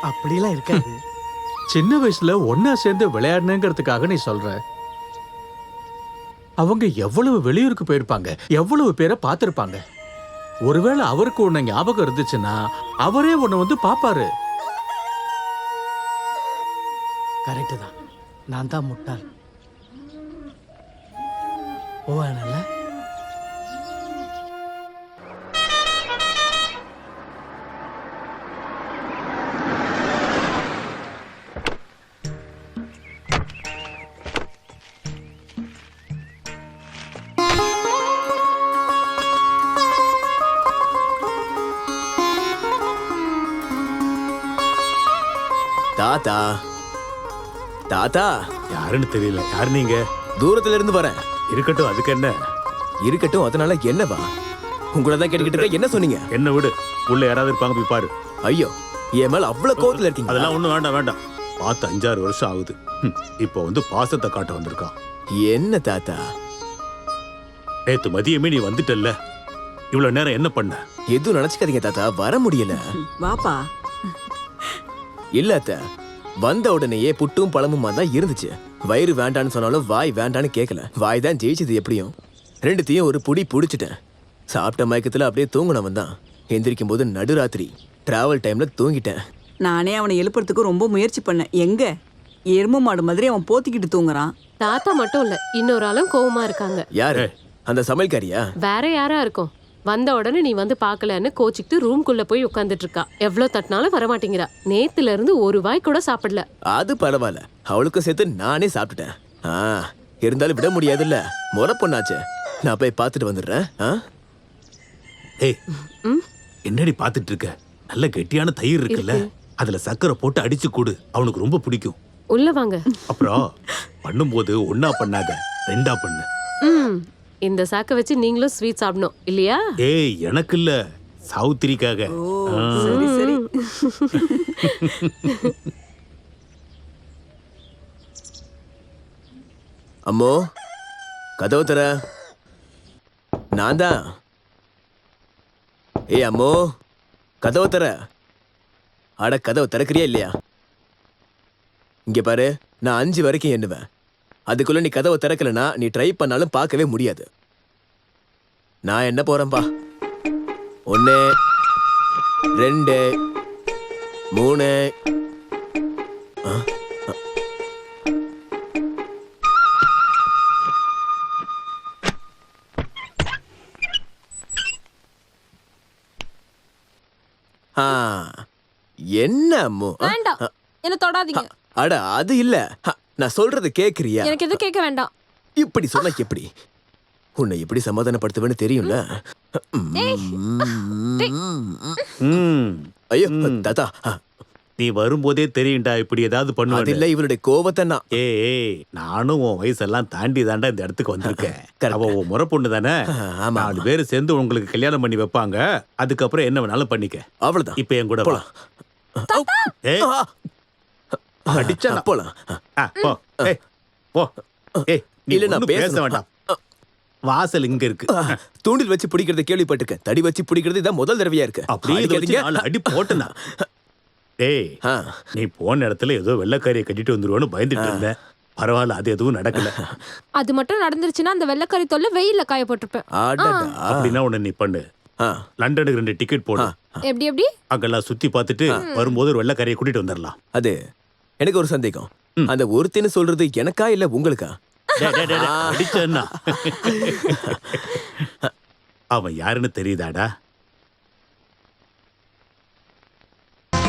அப்படிலாம் இருக்காது. சின்ன வயசுல ஒன்னா சேர்ந்து விளையாடணுங்கிறதுக்காக நீ சொல்ற. அவங்க எவ்வளவு வெளியூருக்கு போயிருப்பாங்க, எவ்வளவு பேரை பார்த்திருப்பாங்க. ஒருவேளை அவருக்கு உன்னை ஞாபகம் இருந்துச்சுன்னா அவரே உன்னை வந்து பாப்பாரு. கரெக்ட் தான். நான் தான் முட்டாள். போவானல்ல. தாத்தா தாத்தா யாருன்னு தெரியல. யாரு நீங்க? தூரத்துல இருந்து வரேன். இருக்கட்டும், அதுக்கு என்ன? இருக்கட்டும், அதனால என்னவா? உங்களை தான் கேட்டுக்கிட்டு இருக்க. என்ன சொன்னீங்க? என்ன விடு, உள்ள யாராவது இருப்பாங்க, போய் பாரு. ஐயோ, என் மேல அவ்வளவு கோவத்துல இருக்கீங்க. அதெல்லாம் ஒண்ணும் வேண்டாம் வேண்டாம். பார்த்து 5-6 வருஷம் ஆகுது. இப்போ வந்து பாசத்தை காட்ட வந்திருக்கான். என்ன தாத்தா? நேத்து மதியமே நீ வந்துட்டல்ல, இவ்வளவு நேரம் என்ன பண்ண? எதுவும் நினைச்சுக்காதீங்க தாத்தா, வர முடியல. வாப்பா. இல்ல அத்த, வந்த உடனேயே புட்டும் பழமுமா தான் இருந்துச்சு. வயிறு வேண்டான்னு சொன்னாலும் வாய் வேண்டான்னு கேட்கல. வாய் தான் ஜெயிச்சது. எப்படியும் ரெண்டுத்தையும் ஒரு புடி புடிச்சிட்டேன். சாப்பிட்ட மயக்கத்துல அப்படியே தூங்கினவன் தான். எந்திரிக்கும் போது நடுராத்திரி. டிராவல் டைம்ல தூங்கிட்டேன். நானே அவனை எழுப்புறதுக்கு ரொம்ப முயற்சி பண்ணேன். எங்க எரும மாடு மாதிரி அவன் போத்திக்கிட்டு தூங்குறான். தாத்தா மட்டும் இல்ல, இன்னொரு ஆளும் கோவமா இருக்காங்க. யாரு? அந்த சமையல்காரியா? வேற யாரா இருக்கும்? வந்த உடனே நீ வந்து பாக்கலன்னு கோச்சிக்கிட்டு ரூம்குள்ள போய் உட்காந்துட்டு இருக்கா. எவ்வளவு தட்டினாலும் வரமாட்டேங்கிறா. நேத்துல இருந்து ஒரு வாய் கூட சாப்பிடல. அது பரவாயில்ல, அவளுக்கும் சேர்த்து நானே சாப்பிட்டுட்டேன். இருந்தாலும் விட முடியாதுல்ல, முறை பொண்ணாச்சே. நான் போய் பார்த்துட்டு வந்துடுறேன். ஏய், என்னடி பார்த்துட்டு இருக்க? நல்ல கெட்டியான தயிர் இருக்குல்ல, அதுல சக்கரை போட்டு அடிச்சு கூடு. அவனுக்கு ரொம்ப பிடிக்கும். உள்ள வாங்க. அப்புறம் பண்ணும்போது ஒன்னா பண்ணாத, 2ஆ பண்ணு. இந்த சாக்க வச்சு நீங்களும் ஸ்வீட் சாப்பிடணும் இல்லையா? ஏய், எனக்கு இல்ல, சாவுத்திரிக்காக. சரி சரி. அம்மோ, கதவு தர. நான் தான். ஏய் அம்மோ, கதவு தர. அட, கதவு திறக்கிறியா இல்லையா? இங்க பாரு, நான் 5 வரைக்கும் எண்ணுவேன். அதுக்குள்ள நீ கதவை திறக்கலனா நீ ட்ரை பண்ணாலும் பார்க்கவே முடியாது. நான் என்ன போறேன்பா. 1 2 3. என்ன அம்மு? வேண்டாம், என்ன தொடாதீங்க. அட, அது இல்ல, நான் சொல்றது கேக்குறியா? எனக்கு எதுவும் கேட்க வேண்டாம். இப்படி சொன்ன எப்படி? உன்னை எப்படி சமாதானப்படுத்துவேன்னு தெரியும்ல. ஐயோ தாத்தா, நீ வரும்போதே தெரியும்டா இப்படி ஏதாவது அது பண்ணுவேன். இல்ல இவளுடைய கோவத்தை நான். ஏய் நானும் உன் வயசெல்லாம் தாண்டி தாண்டா இந்த இடத்துக்கு வந்திருக்கேன். அவ உன் முறை பொண்ணு தானே. 4 பேர் சேர்ந்து உங்களுக்கு கல்யாணம் பண்ணி வைப்பாங்க. அதுக்கப்புறம் என்ன வேணாலும் பண்ணிக்க. அவ்வளவுதான். இப்ப என் கூட வா. ஏய் அடிச்சா போலாம். போ. ஏய் போ. ஏய் நீ இல்ல, நான் ஒண்ணும் பேச பேசணும். வேண்டாம். வாசல் இங்க இருக்கு. தூண்டில் வச்சு பிடிக்கிறத கேள்விப்பட்டிருக்கேன். தடி வச்சு பிடிக்கிறது இதான் முதல் தடவையா இருக்கு. அப்படியே இதை வச்சு 4 அடி போட்டுனா. டேய் நீ போன இடத்துல ஏதோ வெள்ளைக்காரியை கட்டிட்டு வந்துருவோன்னு பயந்துட்டு இருந்தேன். பரவாயில்ல, அது எதுவும் நடக்கல. அது மட்டும் நடந்துருச்சுன்னா அந்த வெள்ளைக்கறி தொல்லை வெயில்ல காய போட்டிருப்பேன். அப்படின்னா உன்னை நீ பண்ணு, லண்டனுக்கு 2 டிக்கெட் போடு. எப்படி எப்படி அங்கெல்லாம் சுத்தி பார்த்துட்டு வரும்போது ஒரு வெள்ளைக்காரியை கூட்டிட்டு வந்துடலாம். அது எனக்கு ஒரு சந்தேகம். அந்த ஒருத்தின்னு சொல்றது எனக்கா இல்ல உங்களுக்கா? அடிச்சேன்னா அவன் யாருன்னு தெரியுதாடா?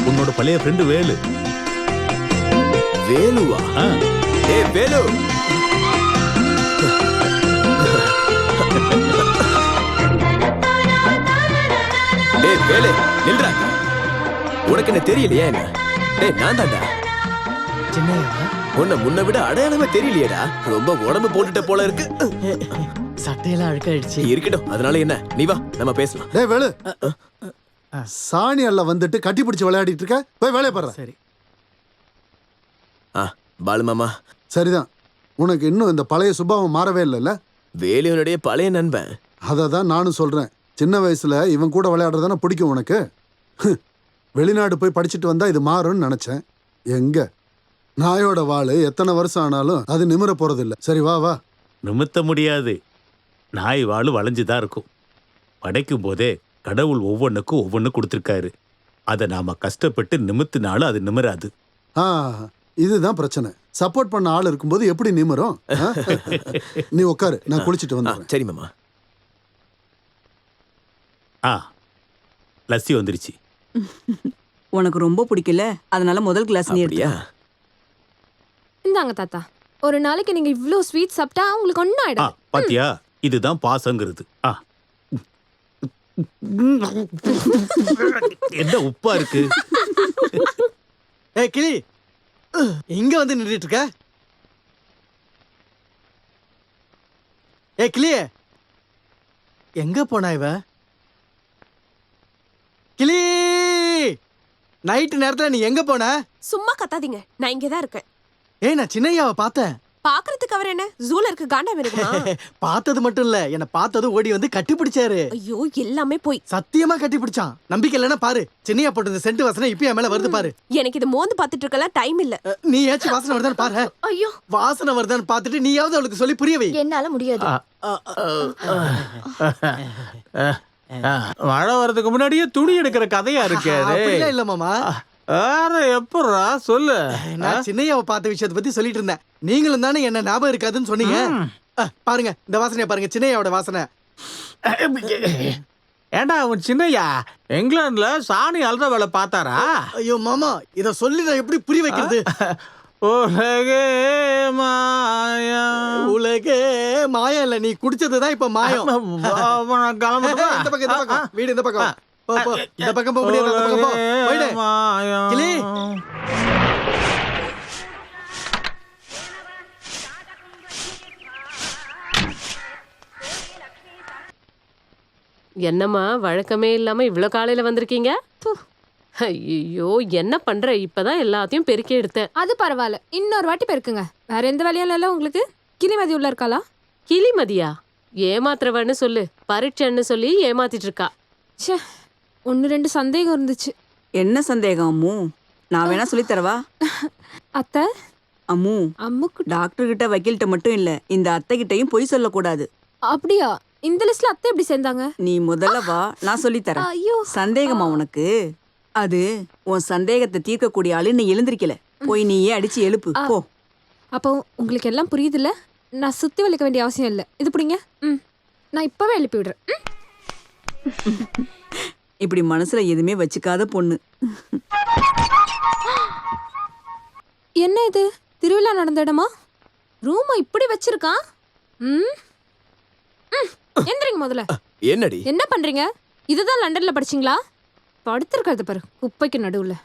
உன்னோட பழைய ஃப்ரெண்டு வேலு. வேலுவா? ஏய் வேலு, டேய் வேலு நில்றா. உனக்கு என்ன தெரியலையா என்ன? டேய் நான் தான்டா. சின்னையா உன்னை முன்ன விட அடையாளமே தெரியலையேடா. ரொம்ப உடம்பு போட்டுட்ட போல இருக்கு. சட்டையெல்லாம் அழுக்காயிடுச்சு. இருக்கட்டும், அதனால என்ன, நீ வா நம்ம பேசலாம். டேய் வேலு, சாணி அல்ல வந்துட்டு கட்டி பிடிச்சு விளையாடிட்டு இருக்க, போய் வேலையை பாரு. சரி. பாலு மாமா. சரிதான், உனக்கு இன்னும் இந்த பழைய சுபாவம் மாறவே இல்லைல்ல? வேலுவனுடைய பழைய நண்பன். அதை தான் நானும் சொல்றேன். சின்ன வயசுல இவன் கூட விளையாடுறதானே பிடிக்கும் உனக்கு. வெளிநாடு போய் படிச்சுட்டு வந்தா இது மாறும்னு நினைச்சேன். எங்க நாயோட வாளு எத்தனை வருஷம் ஆனாலும் அது நிமிர போறதில்ல. சரி வா வா. நிமித்த முடியாது. நாய் வாழு வளைஞ்சுதான் இருக்கும். படைக்கும் போதே கடவுள் ஒவ்வொன்றுக்கும் ஒவ்வொன்று கொடுத்துருக்காரு. அதை நாம கஷ்டப்பட்டு நிமித்தினாலும் அது நிமிராது. இதுதான் பிரச்சனை. சப்போர்ட் பண்ண ஆள் இருக்கும்போது எப்படி நிமிரும்? நீ உட்காரு, நான் குளிச்சுட்டு வந்தேன். சரி மாமா. லஸ்ஸி வந்துருச்சு. உனக்கு ரொம்ப பிடிக்கல, அதனால முதல் கிளாஸ் நீ எடுத்தியா? இந்தாங்க தாத்தா, ஒரு நாளைக்கு நீங்க இவ்ளோ ஸ்வீட் சாப்பிட்டா உங்களுக்கு ஒன்னும் ஆயிடும். பாத்தியா, இதுதான் பாசங்கிறது. என்ன உப்பா இருக்கு? ஏய் கிளி, இங்க வந்து நின்றுட்டு இருக்க. ஏய் கிளியே, எங்க போனா இவ? கிளி, நைட்டு நேரத்துல நீ எங்க போன? சும்மா கத்தாதீங்க, நான் இங்கதான் இருக்கேன். ஏய் நான் சின்னையாவை பார்த்தேன். பாக்குறதுக்கு அவர் என்ன ஜூல இருக்கு காண்டா இருக்குமா? பார்த்தது மட்டும் இல்ல, என்ன பார்த்தது ஓடி வந்து கட்டி பிடிச்சாரு. ஐயோ எல்லாமே போய். சத்தியமா கட்டி பிடிச்சான். நம்பிக்கை இல்லைன்னா பாரு, சின்னையா போட்டது சென்ட் வாசனை இப்ப என் மேல வருது பாரு. எனக்கு இது மோந்து பாத்துட்டு இருக்கலாம் டைம் இல்ல. நீ ஏச்சு வாசனை வருதான்னு பாரு. ஐயோ வாசனை வருதான்னு பாத்துட்டு நீயாவது அவளுக்கு சொல்லி புரியவை. என்னால முடியாது. மழை வர்றதுக்கு முன்னாடியே துணி எடுக்கிற கதையா இருக்கு. அப்படிலாம் இல்ல மாமா. எப்படா சொல்லு. நான் சின்னையாவை பார்த்த விஷயத்தை பத்தி சொல்லிட்டு இருந்தேன். நீங்களும் தானே என்ன ஞாபகம் இருக்காதுன்னு சொன்னீங்க. பாருங்க இந்த வாசனையை பாருங்க, சின்னையாவோட வாசனை. ஏண்டா அவன் சின்னையா இங்கிலாந்துல சாணி அல்ற வேலை பார்த்தாரா? ஐயோ மாமா, இத சொல்லி நான் எப்படி புரிய வைக்கிறது? உலகே மாயா. உலகே மாயா இல்ல, நீ குடிச்சதுதான் இப்ப மாயம். இந்த பக்கம் வீடு, இந்த பக்கம் போ போ. இந்த பக்கம் போக முடியாது, அந்த பக்கம் போ. போயிடு கிளி. என்னம்மா வழக்கமே இல்லாம இவ்ளோ காலையில வந்திருக்கீங்க? ஐயோ என்ன பண்ற? இப்பதான் எல்லாத்தையும் பெருக்கி எடுத்தேன். அது பரவாயில்ல, இன்னொரு வாட்டி பெருக்குங்க. வேற எந்த வேலையும் இல்ல உங்களுக்கு? கிளிமதி உள்ள இருக்காளா? கிளிமதியா? ஏமாத்துறவன்னு சொல்லு. பரீட்சைன்னு சொல்லி ஏமாத்திட்டு இருக்கா. ச்சே, 1-2 சந்தேகம் இருந்துச்சு. என்ன சந்தேகம் அம்மு? நான் வேணா சொல்லி தரவா? அத்தை அம்மு, அம்முக்கு டாக்டர் கிட்ட வக்கீல்கிட்ட மட்டும் இல்ல, இந்த அத்தை கிட்டையும் பொய் சொல்லக்கூடாது. அப்படியா? இந்த லிஸ்ட்ல அத்தை எப்படி சேர்ந்தாங்க? நீ முதல்ல வா, நான் சொல்லி தரேன். ஐயோ சந்தேகமா உனக்கு? அது உன் சந்தேகத்தை தீர்க்கக்கூடிய ஆளு நீ எழுந்திருக்கல. போய் நீயே அடிச்சு எழுப்பு போ. அப்போ உங்களுக்கு எல்லாம் புரியுதுல்ல? நான் சுத்தி வலிக்க வேண்டிய அவசியம் இல்லை. இது பிடிங்க. நான் இப்பவே எழுப்பி விடுறேன். இப்படி மனசுல எதுவுமே வச்சுக்காத பொண்ணு. என்ன இது, திருவிழா நடந்த இடமா? ரூமை இப்படி வச்சிருக்கான். எந்திரிங்க முதல்ல. என்னடி என்ன பண்றீங்க? இதுதான் லண்டன்ல படிச்சீங்களா? படுத்திருக்கிறது பாரு குப்பைக்கு நடுவுல.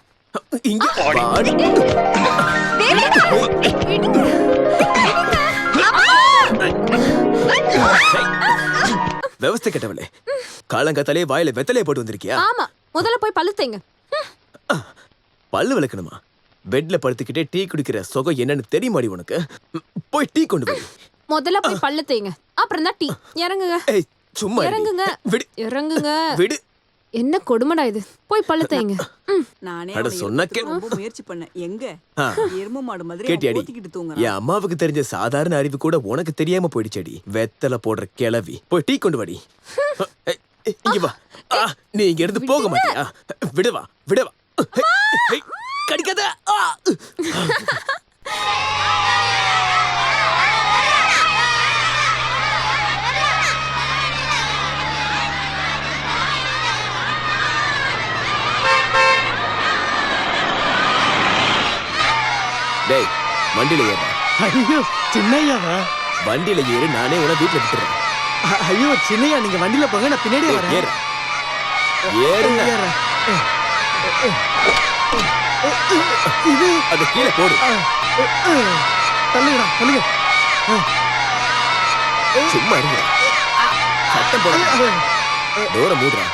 இங்க வாடி. व्यवस्था केटवले காலங்காத்தாலே வாயில வெத்தலைய போட்டு வந்திருக்கியா? ஆமா, முதல்ல போய் பல்லு தேய்ங்க. பல்லு விளக்கணுமா? பெட்ல படுத்துக்கிட்டே டீ குடிக்கிற சுகம் என்னன்னு தெரியுமாடி உனக்கு? போய் டீ கொண்டு போய். முதல்ல போய் பல்லு தேய்ங்க, அப்புறம் தான் டீ. இறங்குங்க. ஏய் சும்மா இறங்குங்க. விடு. இறங்குங்க. விடு. என்ன கொடுமடா இது. போய் பல்லு தேய்ங்க. நானே அட சொன்னக்கே ரொம்ப முயற்சி பண்ணேன். எங்க எருமை மாடு மாதிரி கேட்டியாடி? ஊத்திக்கிட்டு தூங்குறான். என் அம்மாவுக்கு தெரிஞ்ச சாதாரண அறிவு கூட உனக்கு தெரியாம போயிடுச்சடி. வெத்தலை போடுற கிளவி. போய் டீ கொண்டு வாடி. இங்க வா. நீ இங்க இருந்து போக மாட்டியா? விடுவா விடுவா. கடிக்காத. டேய் வண்டியில ஏறு. ஐயோ சின்னையாவா? வண்டியில ஏறு, நானே உன வீட்டுல விட்டுறேன். ஐயோ சின்னையா, நீங்க வண்டியில போங்க, நான் பின்னாடியே வரேன். ஏறு ஏறுங்க. இது அது கீழே போடு. தள்ளுங்கடா தள்ளுங்க. சும்மா இருங்க. சத்தம் போட. தூரம் மூடுறா.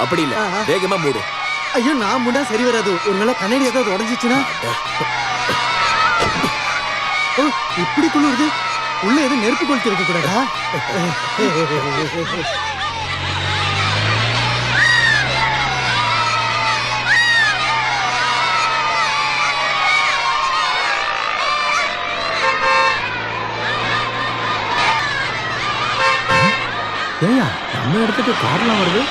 அப்படி இல்ல, வேகமா மூடு. ஐயோ நான் முன்னா சரி வராது. ஒருவேளை கண்ணாடி ஏதாவது உடஞ்சிச்சுன்னா? இப்படி குளிருது. உள்ள எதுவும் நெருப்பு கொளுத்தி இருக்க கூடாதா? ஏயா நம்ம இடத்துக்கு கார்லாம் வருது?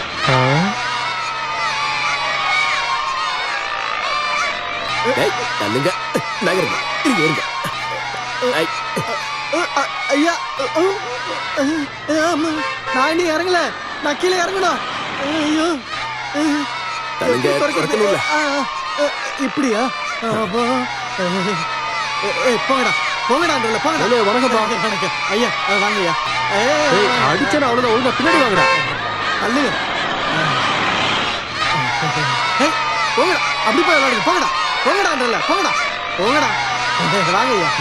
தள்ளுங்க. நகருங்க. இருங்க இருங்க. ஐயா நான் இன்னும் இறங்கல. நான் கீழே இறங்கணும். ஐயோ தள்ளுங்க. குறைக்கணும்ல. இப்படியா? போங்கடா போங்கடா போங்கடா. வணக்கம்ப்பா. வணக்கம் ஐயா. வாங்க ஐயா. அடிச்சா அவ்வளவுதான். ஒழுங்கா பின்னாடி வாங்கடா. அல்லுங்க. போங்கடா. அப்படி போய் விளையாடுங்க. போங்கடா போங்கடா. போங்கடா போங்கடா. வாங்க ஐயா.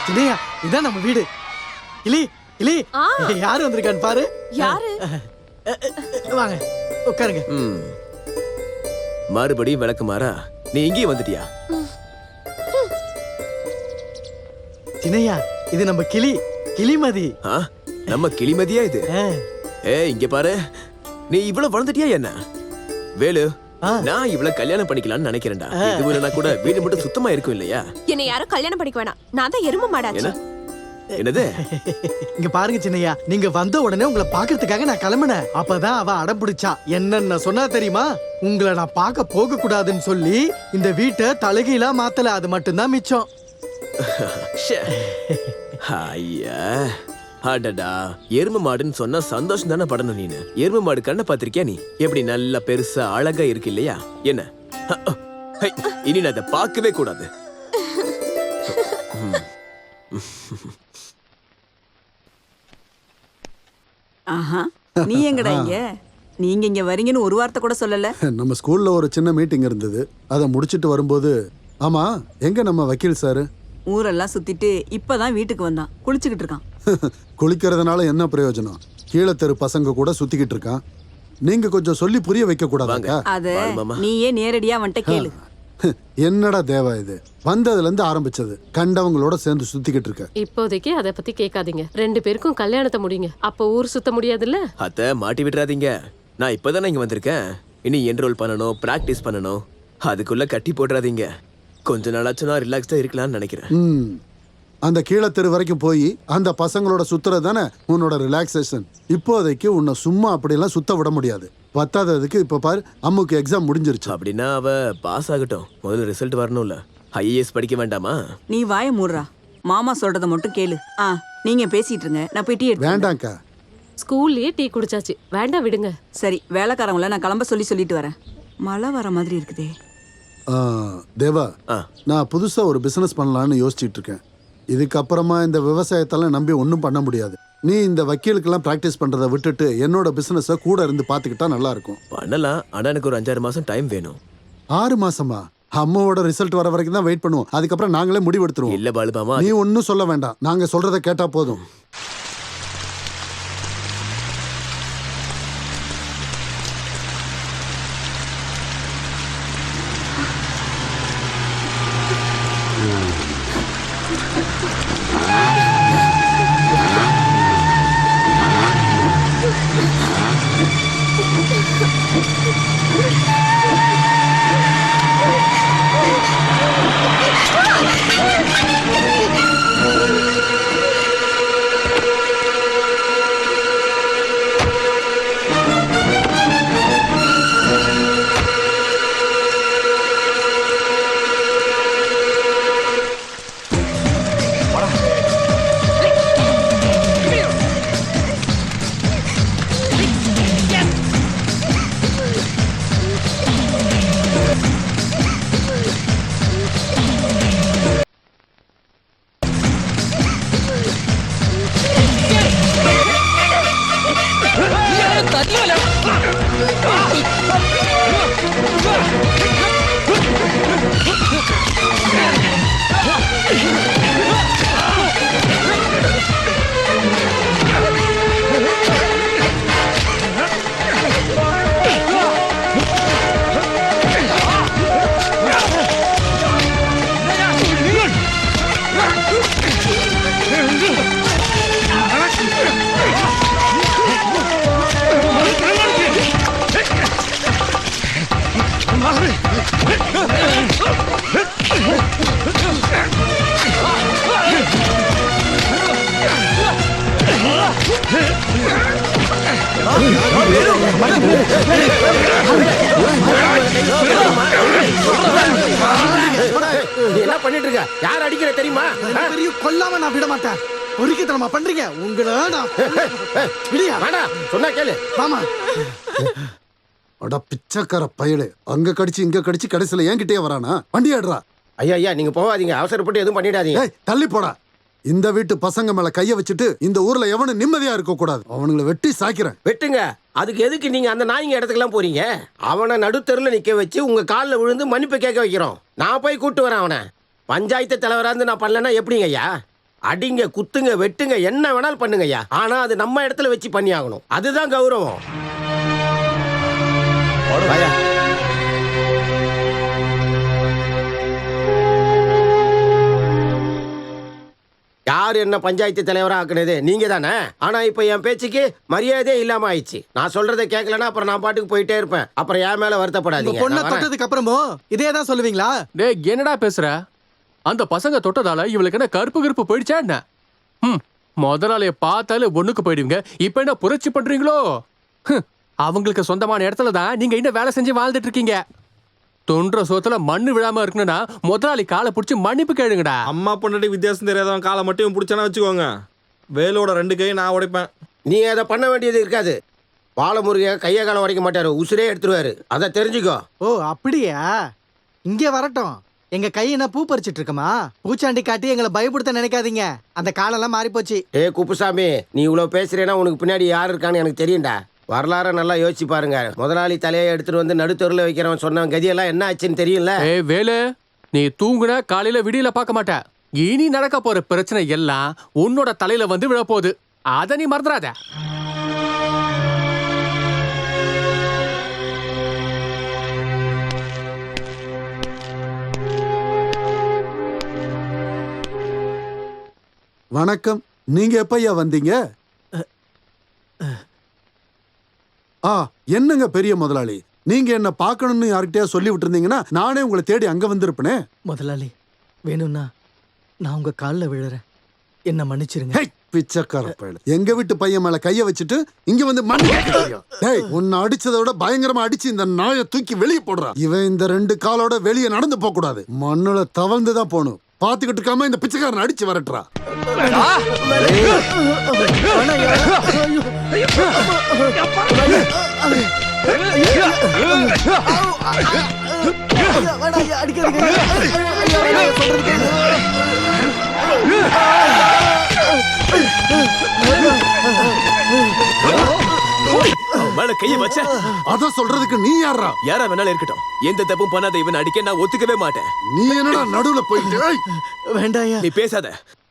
சின்னையா, இதான் நம்ம வீடு. இலி இலி யாரு வந்திருக்கான்னு பாரு. யாரு? வாங்க உட்காருங்க. மறுபடியும் விளக்கு மாறா. நீ இங்கேயே வந்துட்டியா? சின்னையா, இது நம்ம கிளிமதி. நம்ம கிளிமதியா இது? இங்க பாரு, நீ இவ்வளவு வளர்ந்துட்டியா என்ன? வேலு, நான் இவ்வளவு கல்யாணம் பண்ணிக்கலாம்னு நினைக்கிறேன்டா. இது இல்லைனா கூட வீடு மட்டும் சுத்தமா இருக்கும் இல்லையா? என்னை யாரும் கல்யாணம் பண்ணிக்க வேணாம். நான் தான் எருமை மாடாச்சு. என்னது? இங்க பாருங்க சின்னையா, நீங்க வந்த உடனே உங்களை பாக்குறதுக்காக நான் கிளம்பினேன். அப்பதான் அவ அடம் பிடிச்சா. என்னன்னு சொன்னா தெரியுமா? உங்களை நான் பார்க்க போக கூடாதுன்னு சொல்லி இந்த வீட்டை தலைகீழா மாத்தல. அது மட்டும்தான் மிச்சம். ஐயா, அடடா, எருமை மாடுன்னு சொன்னா சந்தோஷம் தானே படணும் நீனு. எருமை மாடு கண்ணை பாத்திருக்கியா நீ? எப்படி நல்லா பெருசா அழகா இருக்கு இல்லையா? என்ன இனி நான் அதை பார்க்கவே கூடாது. ஆஹா, நீ எங்கடா இங்க? நீங்க இங்க வரீங்கன்னு ஒரு வார்த்தை கூட சொல்லல. நம்ம ஸ்கூல்ல ஒரு சின்ன மீட்டிங் இருந்தது. அதை முடிச்சிட்டு வரும்போது, ஆமா எங்க நம்ம வக்கீல் சாரு? ஊரெல்லாம் சுத்திட்டு இப்பதான் வீட்டுக்கு வந்தான். குளிச்சுக்கிட்டு இருக்கான். குளிக்கிறதுனால என்ன பிரயோஜனம்? கீழே தெரு பசங்க கூட சுத்திக்கிட்டு இருக்கான். நீங்க கொஞ்சம் சொல்லி புரிய வைக்க கூடாதாங்க? அத நீயே நேரடியா வந்துட்ட கேளு. என்னடா தேவா இது? வந்ததுல இருந்து ஆரம்பிச்சது. கண்டவங்களோட சேர்ந்து சுத்திக்கிட்டு இருக்க. இப்போதைக்கு அதை பத்தி கேட்காதீங்க. 2 பேருக்கும் கல்யாணத்தை முடிங்க. அப்ப ஊர் சுத்த முடியாதுல்ல. அத்தை மாட்டி விட்டுறாதீங்க. நான் இப்பதானே இங்க வந்திருக்கேன். இனி என்ரோல் பண்ணணும், பிராக்டிஸ் பண்ணணும். அதுக்குள்ள கட்டி போடுறாதீங்க. கொஞ்ச நாளாச்சும் நான் ரிலாக்ஸ்டா இருக்கலாம்னு நினைக்கிறேன். அந்த கீழே தெரு வரைக்கும் போய் அந்த பசங்களோட சுத்துறது தானே உன்னோட ரிலாக்ஸேஷன். இப்போதைக்கு உன்னை சும்மா அப்படியெல்லாம் சுத்த விட முடியாது. பத்தாததுக்கு இப்ப பாரு, அம்முக்கு எக்ஸாம் முடிஞ்சிருச்சு. அப்படின்னா அவ பாஸ் ஆகட்டும். முதல்ல ரிசல்ட் வரணும்ல. ஐஏஎஸ் படிக்க வேண்டாமா? நீ வாய மூடுறா. மாமா சொல்றத மட்டும் கேளு. நீங்க பேசிட்டு இருங்க, நான் போய் டீ எடுத்து. வேண்டாம்க்கா, ஸ்கூல்லயே டீ குடிச்சாச்சு. வேண்டாம் விடுங்க. சரி, வேலைக்காரங்கள நான் கிளம்ப சொல்லிட்டு வரேன். மழை வர மாதிரி இருக்குதே. தேவா, நான் புதுசா ஒரு பிசினஸ் பண்ணலான்னு யோசிச்சுட்டு இருக்கேன். இதுக்கப்புறமா இந்த விவசாயத்தெல்லாம் நம்பி ஒன்றும் பண்ண முடியாது. நீ இந்த வக்கீலுக்கெல்லாம் ப்ராக்டிஸ் பண்றதை விட்டுட்டு என்னோட பிசினஸை கூட இருந்து பார்த்துக்கிட்டா நல்லா இருக்கும். பண்ணலாம், ஆனா எனக்கு ஒரு 5-6 மாசம் டைம் வேணும். 6 மாசமா? அம்மாவோட ரிசல்ட் வர வரைக்கும் தான் வெயிட் பண்ணுவோம். அதுக்கப்புறம் நாங்களே முடிவெடுத்துருவோம். இல்ல பாலுமாமா, நீ ஒன்றும் சொல்ல வேண்டாம், நாங்க சொல்றதை கேட்டா போதும். என்ன பண்ணிட்டு இருக்க? யார் அடிக்கிற தெரியுமா? கொல்லாம நான் விட மாட்டேன். பொறுக்கித்தனமா பண்றீங்க உங்களை. சொன்னா கேளு. ஆமா. அட பிச்சைக்கார பயலே, அங்க கடிச்சு இங்க கடிச்சு கடைசியில என்கிட்டயே வரானா? வண்டி ஆடுறா. ஐயா நீங்க போகாதீங்க, அவசரப்பட்டு எதுவும் பண்ணிடாதீங்க. தள்ளி போடா. இந்த வீட்டு பசங்க மேல கைய வச்சுட்டு இந்த ஊர்ல எவனும் நிம்மதியா இருக்க கூடாது. அவனுங்களை வெட்டி சாய்க்கிறேன். வெட்டுங்க. அதுக்கு எதுக்கு நீங்க அந்த நாய்ங்க இடத்துக்குலாம் போறீங்க? அவனை நடுத்தெருல நிக்க வச்சு உங்க காலில் விழுந்து மன்னிப்பு கேட்க வைக்கிறோம். நான் போய் கூட்டு வரேன் அவனை. பஞ்சாயத்து தலைவரா இருந்து நான் பண்ணலன்னா எப்படிங்க ஐயா? அடிங்க, குத்துங்க, வெட்டுங்க, என்ன வேணாலும் பண்ணுங்க ஐயா. ஆனா அது நம்ம இடத்துல வச்சு பண்ணி ஆகணும். அதுதான் கௌரவம். யார் என்ன பஞ்சாயத்து தலைவரா ஆக்குனது? நீங்க தானே. ஆனா இப்ப என் பேச்சுக்கு மரியாதையே இல்லாம ஆயிடுச்சு. நான் சொல்றதை கேட்கலன்னா அப்புறம் நான் பாட்டுக்கு போயிட்டே இருப்பேன். அப்புறம் என் மேல வருத்தப்படாதீங்க. பொண்ணை தொட்டதுக்கு அப்புறமும் இதே தான் சொல்லுவீங்களா? டேய் என்னடா பேசுற? அந்த பசங்க தொட்டதால இவளுக்கு என்ன கருப்பு போயிடுச்சா என்ன? முதலாளிய பார்த்தாலே ஒண்ணுக்கு போயிடுவீங்க. இப்ப என்ன புரட்சி பண்றீங்களோ? அவங்களுக்கு சொந்தமான இடத்துல தான் நீங்க இன்னும் வேலை செஞ்சு வாழ்ந்துட்டு இருக்கீங்க. தொன்ற சோத்துல மண்ணு விழாம இருக்கணும்னா முதலாளி காலை பிடிச்சி மன்னிப்பு கேளுங்கடா. அம்மா பொண்ணாடி வித்தியாசம் தெரியாதவன் காலை மட்டும் பிடிச்சானா வச்சுக்கோங்க, வேலோட 2 கையும் நான் உடைப்பேன். நீ அதை பண்ண வேண்டியது இருக்காது. பாலமுருக கையை காலம் உடைக்க மாட்டாரு, உசுரே எடுத்துருவாரு. அதை தெரிஞ்சுக்கோ. ஓ அப்படியா? இங்கே வரட்டும். எங்க கை என்ன பூ பறிச்சிட்டு இருக்கமா? பூச்சாண்டி காட்டி எங்களை பயப்படுத்த நினைக்காதீங்க. அந்த காலெல்லாம் மாறி போச்சு. குப்புசாமி, நீ இவ்வளவு பேசுறேன்னா உனக்கு பின்னாடி யாரு இருக்கான்னு எனக்கு தெரியும்டா. வரலாற நல்லா யோசிச்சு பாருங்க. முதலாளி தலையை எடுத்துட்டு வந்து நடுத்தொருல வைக்கிறவன் சொன்ன கதியெல்லாம் என்ன ஆச்சுன்னு தெரியும்ல. வேலு, நீ தூங்குன காலையில விடியல பார்க்க மாட்ட. இனி நடக்க போற பிரச்சனை எல்லாம் உன்னோட தலையில வந்து விழப்போகுது. அத நீ மறந்துடாத. வணக்கம். நீங்க எப்பையா வந்தீங்க? என்னங்க பெரிய முதலாளி, நீங்க என்ன பார்க்கணும்னு யார்கிட்டயா சொல்லி விட்டுருந்தீங்கன்னா நானே உங்களை தேடி அங்க வந்திருப்பேனே. முதலாளி வேணும்னா நான் உங்க காலில் விழுறேன், என்ன மன்னிச்சிருங்க. பிச்சைக்கார பயல, எங்க வீட்டு பையன் மேல கைய வச்சுட்டு இங்க வந்து மன்னிக்க. உன்னை அடிச்சதை விட பயங்கரமா அடிச்சு இந்த நாயை தூக்கி வெளியே போடுறான். இவன் இந்த 2 காலோட வெளியே நடந்து போக கூடாது, மண்ணுல தவழ்ந்துதான் போகணும். பாத்துக்கிட்டு இருக்காம இந்த பிச்சைக்காரன் அடிச்சு வரட்டுறா. ஐயா, வேணாம் ஐயா, அடிக்காதீங்க ஐயா. ஐயா, வேணாம் ஐயா, சொல்றது கேளுங்க. அவன் மேல கைய வச்ச அத சொல்றதுக்கு நீ யாரா? யாரா வேணாலும் இருக்கட்டும், எந்த தப்பும் பண்ணாத இவன் அடிக்க நான் ஒத்துக்கவே மாட்டேன். நீ என்னடா நடுவுல போயிட்டு ஏய், வேண்டாம் ஐயா. நீ பேசாத.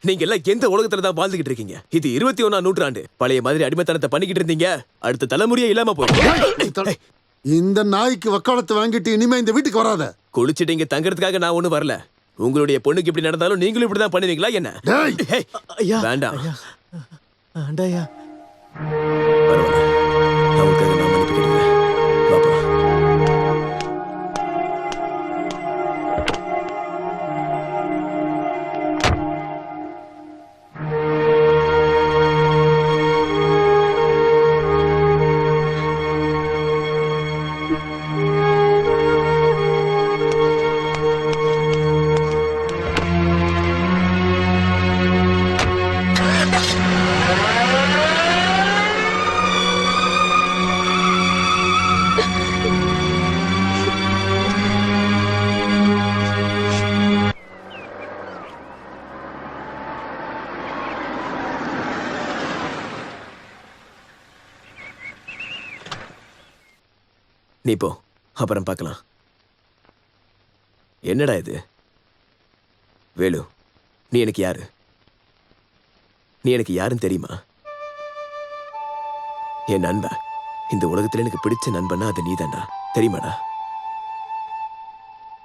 நீங்க எல்லாம் எந்த உலகத்துல தான் வாழ்ந்துகிட்டு இருக்கீங்க? இது 21ஆம் நூற்றாண்டு. பழைய மாதிரி அடிமைத்தனத்தை பண்ணிக்கிட்டு இருந்தீங்க, அடுத்த தலைமுறையே இல்லாம போயிடும். இந்த நாய்க்கு வக்காலத்து வாங்கிட்டு இனிமே இந்த வீட்டுக்கு வராத. குளிச்சுட்டு இங்க தங்கறதுக்காக நான் ஒண்ணும் வரல. உங்களுடைய பொண்ணுக்கு இப்படி நடந்தாலும் நீங்களும் இப்படிதான் பண்ணுவீங்களா என்ன? டேய், ஐயா வேண்டாம். வேண்டாம் ஐயா. பரவாயில்ல, நான் உங்களுக்காக நான் மன்னிப்பு கேட்டுக்கிறேன். பாப்பா. நீ போ, அப்புறம் பார்க்கலாம். என்னடா இது? வேலு, நீ எனக்கு யாரு? நீ எனக்கு யாருன்னு தெரியுமா? என் நண்பன். இந்த உலகத்துல எனக்கு பிடிச்ச நண்பனா அது நீதான்டா, தெரியுமாடா?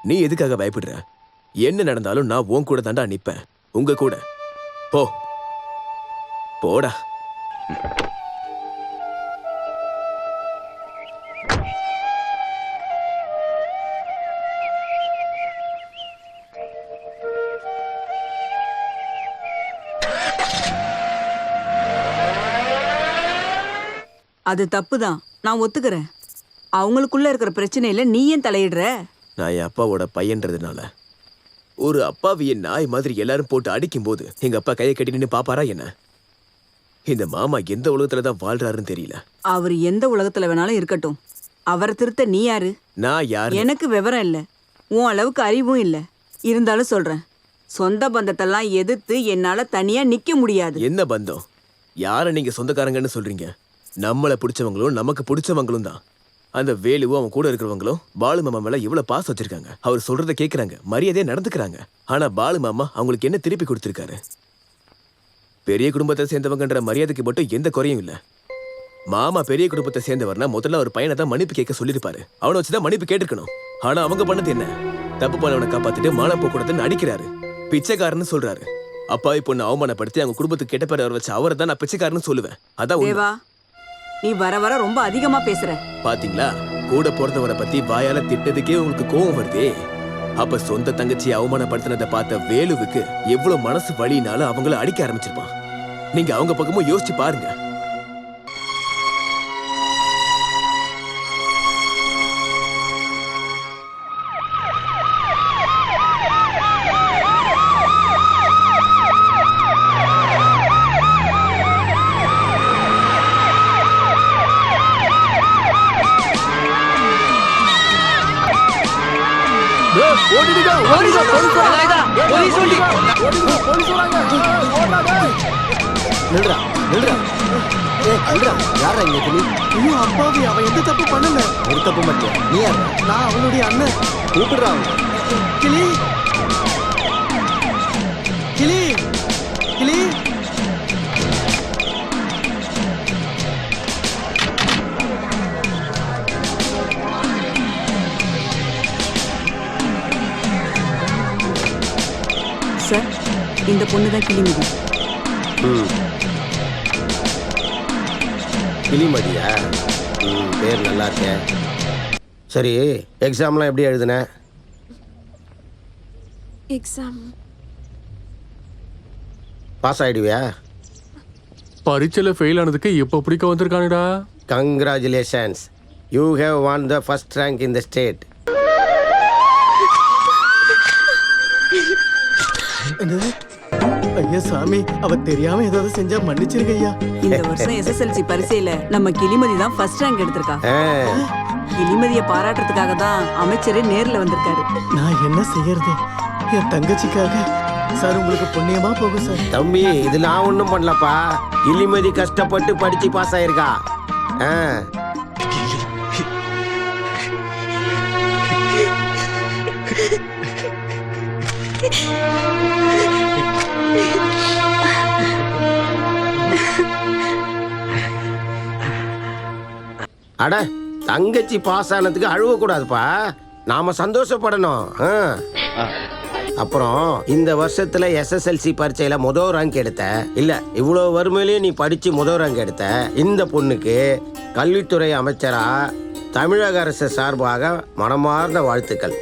நீ எதுக்காக பயப்படுற? என்ன நடந்தாலும் நான் உன் கூட தாண்டா நிப்பேன், உங்க கூட. போ போடா. அது தப்புதான், நான் ஒத்துக்கிறேன். அவங்களுக்குள்ள இருக்கிற பிரச்சனையில நீ ஏன் தலையிடுற? நான் என் அப்பாவோட பையன்றதுனால ஒரு அப்பாவிய நாய் மாதிரி எல்லாரும் போட்டு அடிக்கும் போது எங்க அப்பா கையை கட்டி நின்று பாப்பாரா என்ன? இந்த மாமா எந்த உலகத்துலதான் வாழ்றாருன்னு தெரியல. அவர் எந்த உலகத்துல வேணாலும் இருக்கட்டும், அவரை திருத்த நீ யாரு? நான் யாரு? எனக்கு விவரம் இல்ல, உன் அளவுக்கு அறிவும் இல்ல. இருந்தாலும் சொல்றேன், சொந்த பந்தத்தெல்லாம் எதிர்த்து என்னால தனியா நிக்க முடியாது. என்ன பந்தம்? யார நீங்க சொந்தக்காரங்கன்னு சொல்றீங்க? நம்மளை பிடிச்சவங்களும் நமக்கு பிடிச்சவங்களும் தான். அந்த வேலுவும் அவன் கூட இருக்கிறவங்களும் பாலு மாமா மேல இவ்வளவு பாசம் வச்சிருக்காங்க. அவர் சொல்றதை கேட்கறாங்க, மரியாதையா நடந்துக்கிறாங்க. ஆனா பாலு மாமா அவங்களுக்கு என்ன திருப்பி கொடுத்திருக்காரு? பெரிய குடும்பத்தை சேர்ந்தவங்கன்ற மரியாதைக்கு மட்டும் எந்த குறையும் இல்ல. மாமா பெரிய குடும்பத்தை சேர்ந்தவர்னா முதல்ல ஒரு பையனை தான் மன்னிப்பு கேட்க சொல்லிருப்பாரு. அவனை வச்சுதான் மன்னிப்பு கேட்டிருக்கணும். ஆனா அவங்க பண்ணது என்ன? தப்பு பண்ணவனை காப்பாத்திட்டு மானம் போக்கூடாதுன்னு அடிக்கிறாரு, பிச்சைக்காரன்னு சொல்றாரு. அப்பாவி பொண்ணு அவமானப்படுத்தி அவங்க குடும்பத்துக்கு கெட்ட பேர் வச்சு அவரை தான் நான் பிச்சைக்காரன்னு சொல்லுவேன். அதான் உண்மை. தேவா, நீ வர வர ரொம்ப அதிகமா பேசுற. பாத்தீங்களா, கூட பிறந்தவரை பத்தி வாயால திட்டதுக்கே உங்களுக்கு கோவம் வருதே. அப்ப சொந்த தங்கச்சியை அவமானப்படுத்தினதை பார்த்த வேலுவுக்கு எவ்வளவு மனசு வலினாலும் அவங்கள அடிக்க ஆரம்பிச்சிருப்பான். நீங்க அவங்க பக்கமும் யோசிச்சு பாருங்க. நில்றா நில்றா. யாரா இங்க கிளி? ஐயோ அப்பாவி, அவன் எந்த தப்பு பண்ணல. ஒரு தப்பு மட்டும். நீ யாரா? நான் அவனுடைய அண்ணன். கூப்பிடுறா அவங்க. கிளி கிளி கிளி. சார், இந்த பொண்ணுதான் கிளிமதி. கிளிமதியா? பேர் நல்லா இருக்கே. சரி, எக்ஸாம்லாம் எப்படி எழுதுன? எக்ஸாம் பாஸ் ஆயிடுவியா? பரீட்சையில ஃபெயில் ஆனதுக்கு இப்ப பிடிக்க வந்திருக்கானுடா. Congratulations, you have won the first rank in the state. என்னது? ஐயா சாமி, அவ தெரியாம ஏதாவது செஞ்சா மன்னிச்சிருங்க ஐயா. இந்த வருஷம் SSLC பரீட்சையில நம்ம கிளிமதி தான் ஃபர்ஸ்ட் ரேங்க் எடுத்திருக்கா. கிளிமதியை பாராட்டுறதுக்காக தான் அமைச்சரே நேர்ல வந்திருக்காரு. நான் என்ன செய்யறது? என் தங்கச்சிக்காக சார், உங்களுக்கு புண்ணியமா போகும் சார். தம்பி இது நான் ஒன்றும் பண்ணலப்பா. கிளிமதி கஷ்டப்பட்டு படிச்சு பாஸ் ஆயிருக்கா. அட தங்கச்சி பாஸ் ஆனதுக்கு அழுவ கூடாதுப்பா, நாம சந்தோஷப்படணும். அப்புறம் இந்த வருஷத்துல SSLC பரீட்சையில முதல் ரேங்க் எடுத்த இல்ல, இவ்வளவு வறுமையிலேயே நீ படிச்சு முதல் ரேங்க் எடுத்த இந்த பொண்ணுக்கு கல்வித்துறை அமைச்சரா தமிழக அரசு சார்பாக மனமார்ந்த வாழ்த்துக்கள்.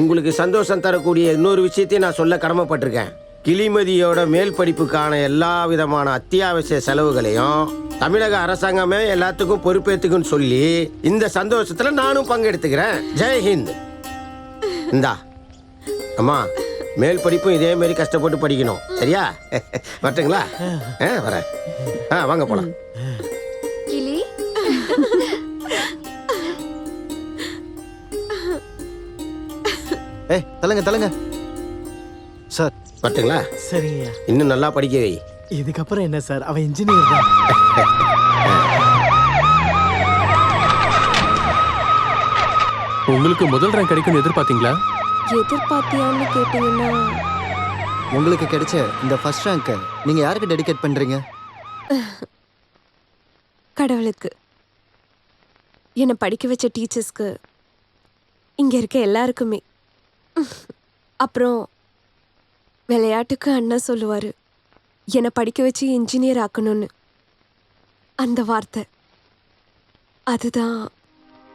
உங்களுக்கு சந்தோஷம் தரக்கூடிய இன்னொரு விஷயத்தையும் நான் சொல்ல கடமைப்பட்டிருக்கேன். கிளிமதியோட மேல் படிப்புக்கான எல்லா விதமான அத்தியாவசிய செலவுகளையும் தமிழக அரசாங்கமே எல்லாத்துக்கும் பொறுப்பேற்றுக்குன்னு சொல்லி இந்த சந்தோஷத்துல நானும் பங்கெடுத்துக்கிறேன். ஜெய்ஹிந்த். இந்தா அம்மா, மேல் படிப்பும் இதே மாதிரி கஷ்டப்பட்டு படிக்கணும், சரியா? வரட்டுங்களா? வரேன். வாங்க போலாம். கிளி, தலங்க சார். வரட்டுங்களா? சரிங்க. இன்னும் நல்லா படிக்க வை. இதுக்கப்புறம் என்ன சார், அவன் இன்ஜினியர் தான். உங்களுக்கு முதல் ரேங்க் கிடைக்கும்னு எதிர்பார்த்தீங்களா? எதிர்பார்த்தியான்னு கேட்டீங்கன்னா, உங்களுக்கு கிடைச்ச இந்த ஃபர்ஸ்ட் ரேங்க்கை நீங்க யாருக்கு டெடிகேட் பண்றீங்க? கடவுளுக்கு, என்னை படிக்க வச்ச டீச்சர்ஸ்க்கு, இங்க இருக்க எல்லாருக்குமே. அப்புறம் விளையாட்டுக்கு அண்ணன் சொல்லுவாரு, என்னை படிக்க வச்சு இன்ஜினியர் ஆக்கணும்னு. அந்த வார்த்தை அதுதான்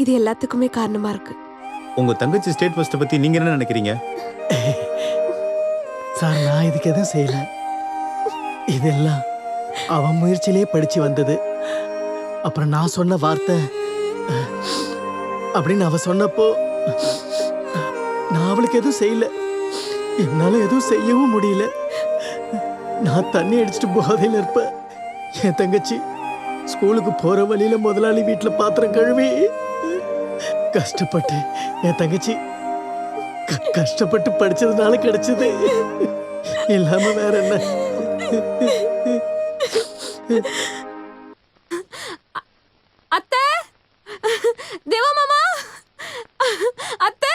இது எல்லாத்துக்குமே காரணமா இருக்கு. உங்க தங்கச்சி ஸ்டேட் ஃபர்ஸ்ட் பத்தி நீங்க என்ன நினைக்கிறீங்க? சார், நான் இதுக்கு எதுவும் செய்யல. இதெல்லாம் அவன் முயற்சியிலே படிச்சு வந்தது. அப்புறம் நான் சொன்ன வார்த்தை அப்படின்னு அவ சொன்னப்போ நான் அவளுக்கு எதுவும் செய்யல. என்னால எதுவும் செய்யவும் முடியல. நான் தண்ணி அடிச்சுட்டு போதையில இருப்பேன். என் தங்கச்சி ஸ்கூலுக்கு போற வழியில முதலாளி வீட்டுல பாத்திரம் கழுவி கஷ்டப்பட்டு என் தங்கச்சி கஷ்டப்பட்டு படிச்சதுனால கிடைச்சது. இல்லாம வேற என்ன? அத்தை, தேவா மாமா, அத்தை,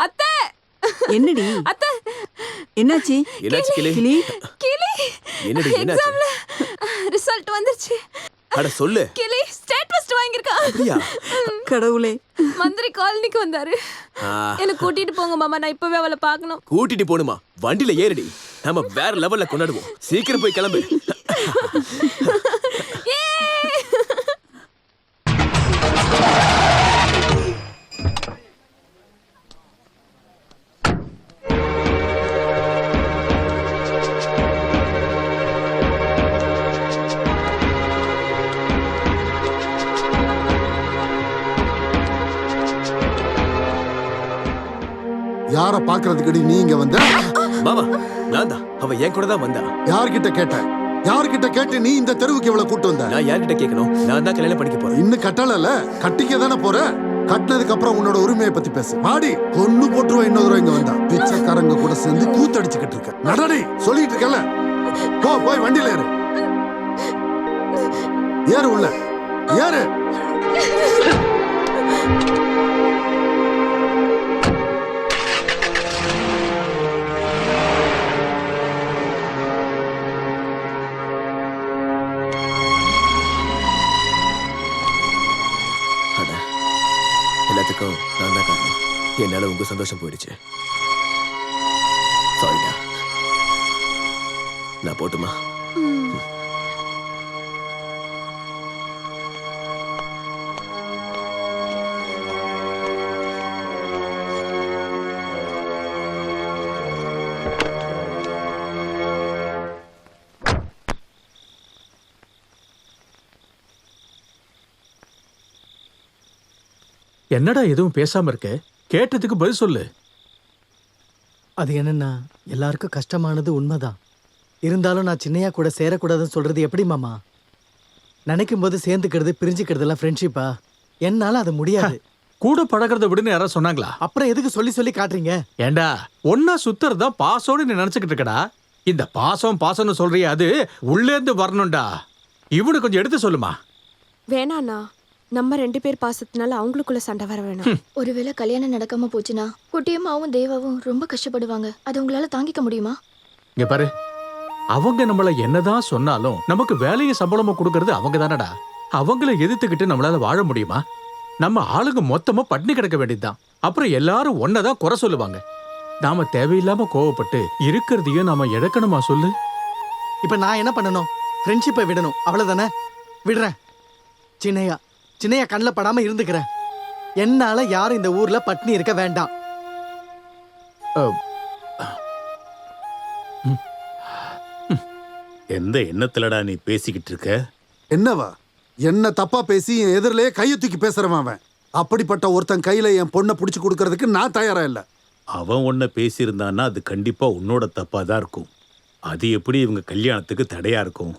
அத்தை. என்னடி அத்தை, என்னாச்சு கிளி? கிளி, என்னடி என்னாச்சு? எக்ஸாம்ல ரிசல்ட் வந்துருச்சு. அட சொல்லு. கிளி ஸ்டேட் ஃபர்ஸ்ட் வாங்கியிருக்கா. அப்படியா? கடவுளே. மந்திரி காலனிக்கு வந்தாரு. என்ன கூட்டிட்டு போங்க மாமா, நான் இப்பவே அவளை பார்க்கணும். கூட்டிட்டு போணுமா? வண்டியில ஏறடி, நாம வேற லெவல்ல கொண்டாடுவோம். சீக்கிரம் போய் கிளம்பு. யார பாக்குறதுக்கடி நீ இங்க வந்த? மாமா, நான் தான். அவ என் கூட தான் வந்தா. யார்கிட்ட கேட்ட? யார்கிட்ட கேட்டு நீ இந்த தெருவுக்கு இவ்வளவு கூட்டு வந்த? நான் யார்கிட்ட கேட்கணும்? நான் தான் கல்யாணம் பண்ணிக்க போறேன். இன்னும் கட்டல, கட்டிக்க தானே போற. கட்டினதுக்கு அப்புறம் உன்னோட உரிமையை பத்தி பேசு. வாடி, பொண்ணு போட்டுருவா. இன்னொரு தடவை இங்க வந்தா பிச்சைக்காரங்க கூட சேர்ந்து கூத்தடிச்சுக்கிட்டு இருக்க. நடடி, சொல்லிட்டு இருக்கல. போய் வண்டியில ஏறு. ஏறு, உள்ள ஏறு. எல்லாத்துக்கும் நான் தான் காரணம். என்னால உங்க சந்தோஷம் போயிடுச்சு. சாரிடா. நான் போட்டுமா? என்னடா எதுவும் பேசாம இருக்க? கேட்டதுக்கு பதில் சொல்லு. அது என்னன்னா, எல்லாருக்கும் கஷ்டமானது உண்மைதான். இருந்தாலும் நான் சின்னையா கூட சேரக்கூடாதுன்னு சொல்றது எப்படி மாமா? நினைக்கும் போது சேர்ந்துக்கிறது பிரிஞ்சுக்கிறதுலாம் ஃப்ரெண்ட்ஷிப்பா? என்னால அது முடியாது. கூட பழகிறத விடுன்னு யாராவது சொன்னாங்களா? அப்புறம் எதுக்கு சொல்லி சொல்லி காட்டுறீங்க? ஏண்டா ஒன்னா சுத்துறதா பாசோடு நீ நினைச்சுக்கிட்டு இருக்கடா. இந்த பாசம்னு சொல்றிய அது உள்ளேந்து வரணும்டா. இவனு கொஞ்சம் எடுத்து சொல்லுமா. வேணாண்ணா, நம்ம 2 பேர் பாசத்தினால அவங்களுக்குள்ள சண்டை வர வேணாம். ஒருவேளை கல்யாணம் நடக்காம போச்சுன்னா குட்டியம்மாவும் தேவாவும் ரொம்ப கஷ்டப்படுவாங்க. அது உங்களால தாங்கிக்க முடியுமா? இங்க பாரு, அவங்க நம்மள என்னதான் சொன்னாலும் நமக்கு வேலையும் சம்பளமும் கொடுக்கறது அவங்க தானடா. அவங்கள எதிர்த்துக்கிட்டு நம்மளால வாழ முடியுமா? நம்ம ஆளுங்க மொத்தமா பட்டினி கிடக்க வேண்டியதுதான். அப்புறம் எல்லாரும் ஒன்னதான் குறை சொல்லுவாங்க. நாம தேவையில்லாம கோவப்பட்டு இருக்கிறதையும் நாம இழக்கணுமா சொல்லு? இப்ப நான் என்ன பண்ணணும்? ஃப்ரெண்ட்ஷிப்பை விடணும், அவ்வளவுதானே? விடுறேன். சின்னையா கண்ணில் படாம இருந்துக்கிறேன். என்னால யாரும் இந்த ஊர்ல பட்டினி இருக்க வேண்டாம். எந்த எண்ணத்துலடா நீ பேசிக்கிட்டு இருக்க? என்னவா? என்ன தப்பா பேசி என் எதிரிலேயே கையை தூக்கி பேசுறவன் அவன். அப்படிப்பட்ட ஒருத்தன் கையில என் பொண்ணை பிடிச்சு கொடுக்கறதுக்கு நான் தயாரா இல்ல. அவன் உன்னை பேசியிருந்தான்னா அது கண்டிப்பா உன்னோட தப்பா தான் இருக்கும். அது எப்படி இவங்க கல்யாணத்துக்கு தடையா இருக்கும்?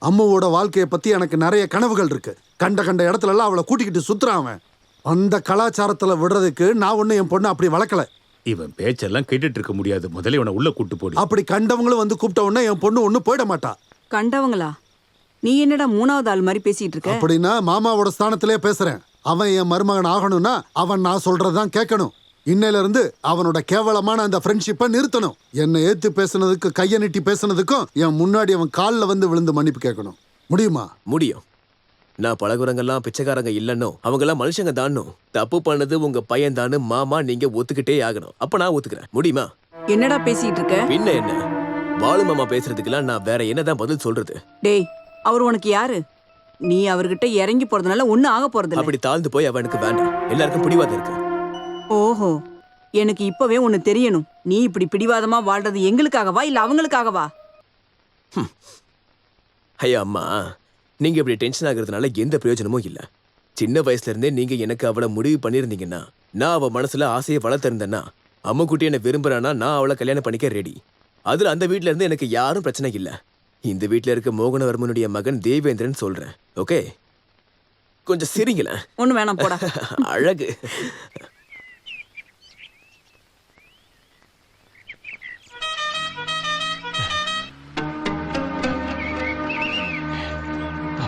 அம்மாவோட வாழ்க்கையை பத்தி எனக்கு நிறைய கனவுகள் இருக்கு. கண்ட இடத்துல எல்லாம் அவளை கூட்டிக்கிட்டு சுத்துறான் அவன். அந்த கலாச்சாரத்துல விடுறதுக்கு நான் ஒண்ணு என் பொண்ணு அப்படி வளர்க்கல. இவன் பேச்செல்லாம் கேட்டுட்டு இருக்க முடியாது. முதல்ல இவனை உள்ள கூட்டு போடு. அப்படி கண்டவங்களும் வந்து கூப்பிட்ட உடனே என் பொண்ணு ஒண்ணு போயிட மாட்டா. கண்டவங்களா? நீ என்னடா 3வது ஆள் மாதிரி பேசிட்டு இருக்க? அப்படின்னா மாமாவோட ஸ்தானத்திலே பேசுறேன். அவன் என் மருமகன் ஆகணும்னா அவன் நான் சொல்றதான் கேட்கணும். இன்னையில இருந்து அவனோட கேவலமான அந்த ஃப்ரெண்ட்ஷிப்பை நிறுத்தணும். என்னை ஏத்து பேசுனதுக்கு, கையை நீட்டி பேசுனதுக்கும் என் முன்னாடி அவன் காலில் வந்து விழுந்து மன்னிப்பு கேட்கணும். முடியுமா? முடியும். நான் பழகுறவங்கெல்லாம் பிச்சைக்காரங்க இல்லைன்னு, அவங்கெல்லாம் மனுஷங்க தானோ. தப்பு பண்ணது உங்க பையன் தானு மாமா நீங்க ஒத்துக்கிட்டே ஆகணும். அப்ப நான் ஒத்துக்கிறேன். முடியுமா? என்னடா பேசிட்டு இருக்க? பின்ன என்ன, பாலு மாமா பேசுறதுக்கெல்லாம் நான் வேற என்னதான் பதில் சொல்றது? டேய், அவர் உனக்கு யாரு? நீ அவர்கிட்ட இறங்கி போறதுனால ஒண்ணு ஆக போறது. அப்படி தாழ்ந்து போய் அவனுக்கு வேண்டாம். எல்லாருக்கும் பிடிவாதம் இருக்கு. ஓஹோ, எனக்கு இப்பவே ஒண்ணு தெரியணும். நீ இப்படி பிடிவாதமா வாழ்றது எங்களுக்காகவா இல்ல அவங்களுக்காகவா? ஐயா அம்மா, நீங்க இப்படி டென்ஷன் ஆகுறதுனால எந்த பிரயோஜனமும் இல்ல. சின்ன வயசுல இருந்தே நீங்க எனக்கு அவளை முடிவு பண்ணிருந்தீங்கன்னா, நான் அவ மனசுல ஆசையை வளர்த்திருந்தேன்னா, அம்மா குட்டி என்ன விரும்புறானா நான் அவளை கல்யாணம் பண்ணிக்க ரெடி. அதுல அந்த வீட்டுல இருந்து எனக்கு யாரும் பிரச்சனை இல்ல. இந்த வீட்டுல இருக்க மோகனவர்மனுடைய மகன் தேவேந்திரன் சொல்றேன். ஓகே, கொஞ்சம் சிரிங்கள. ஒண்ணு வேணாம் போடா. அழகு.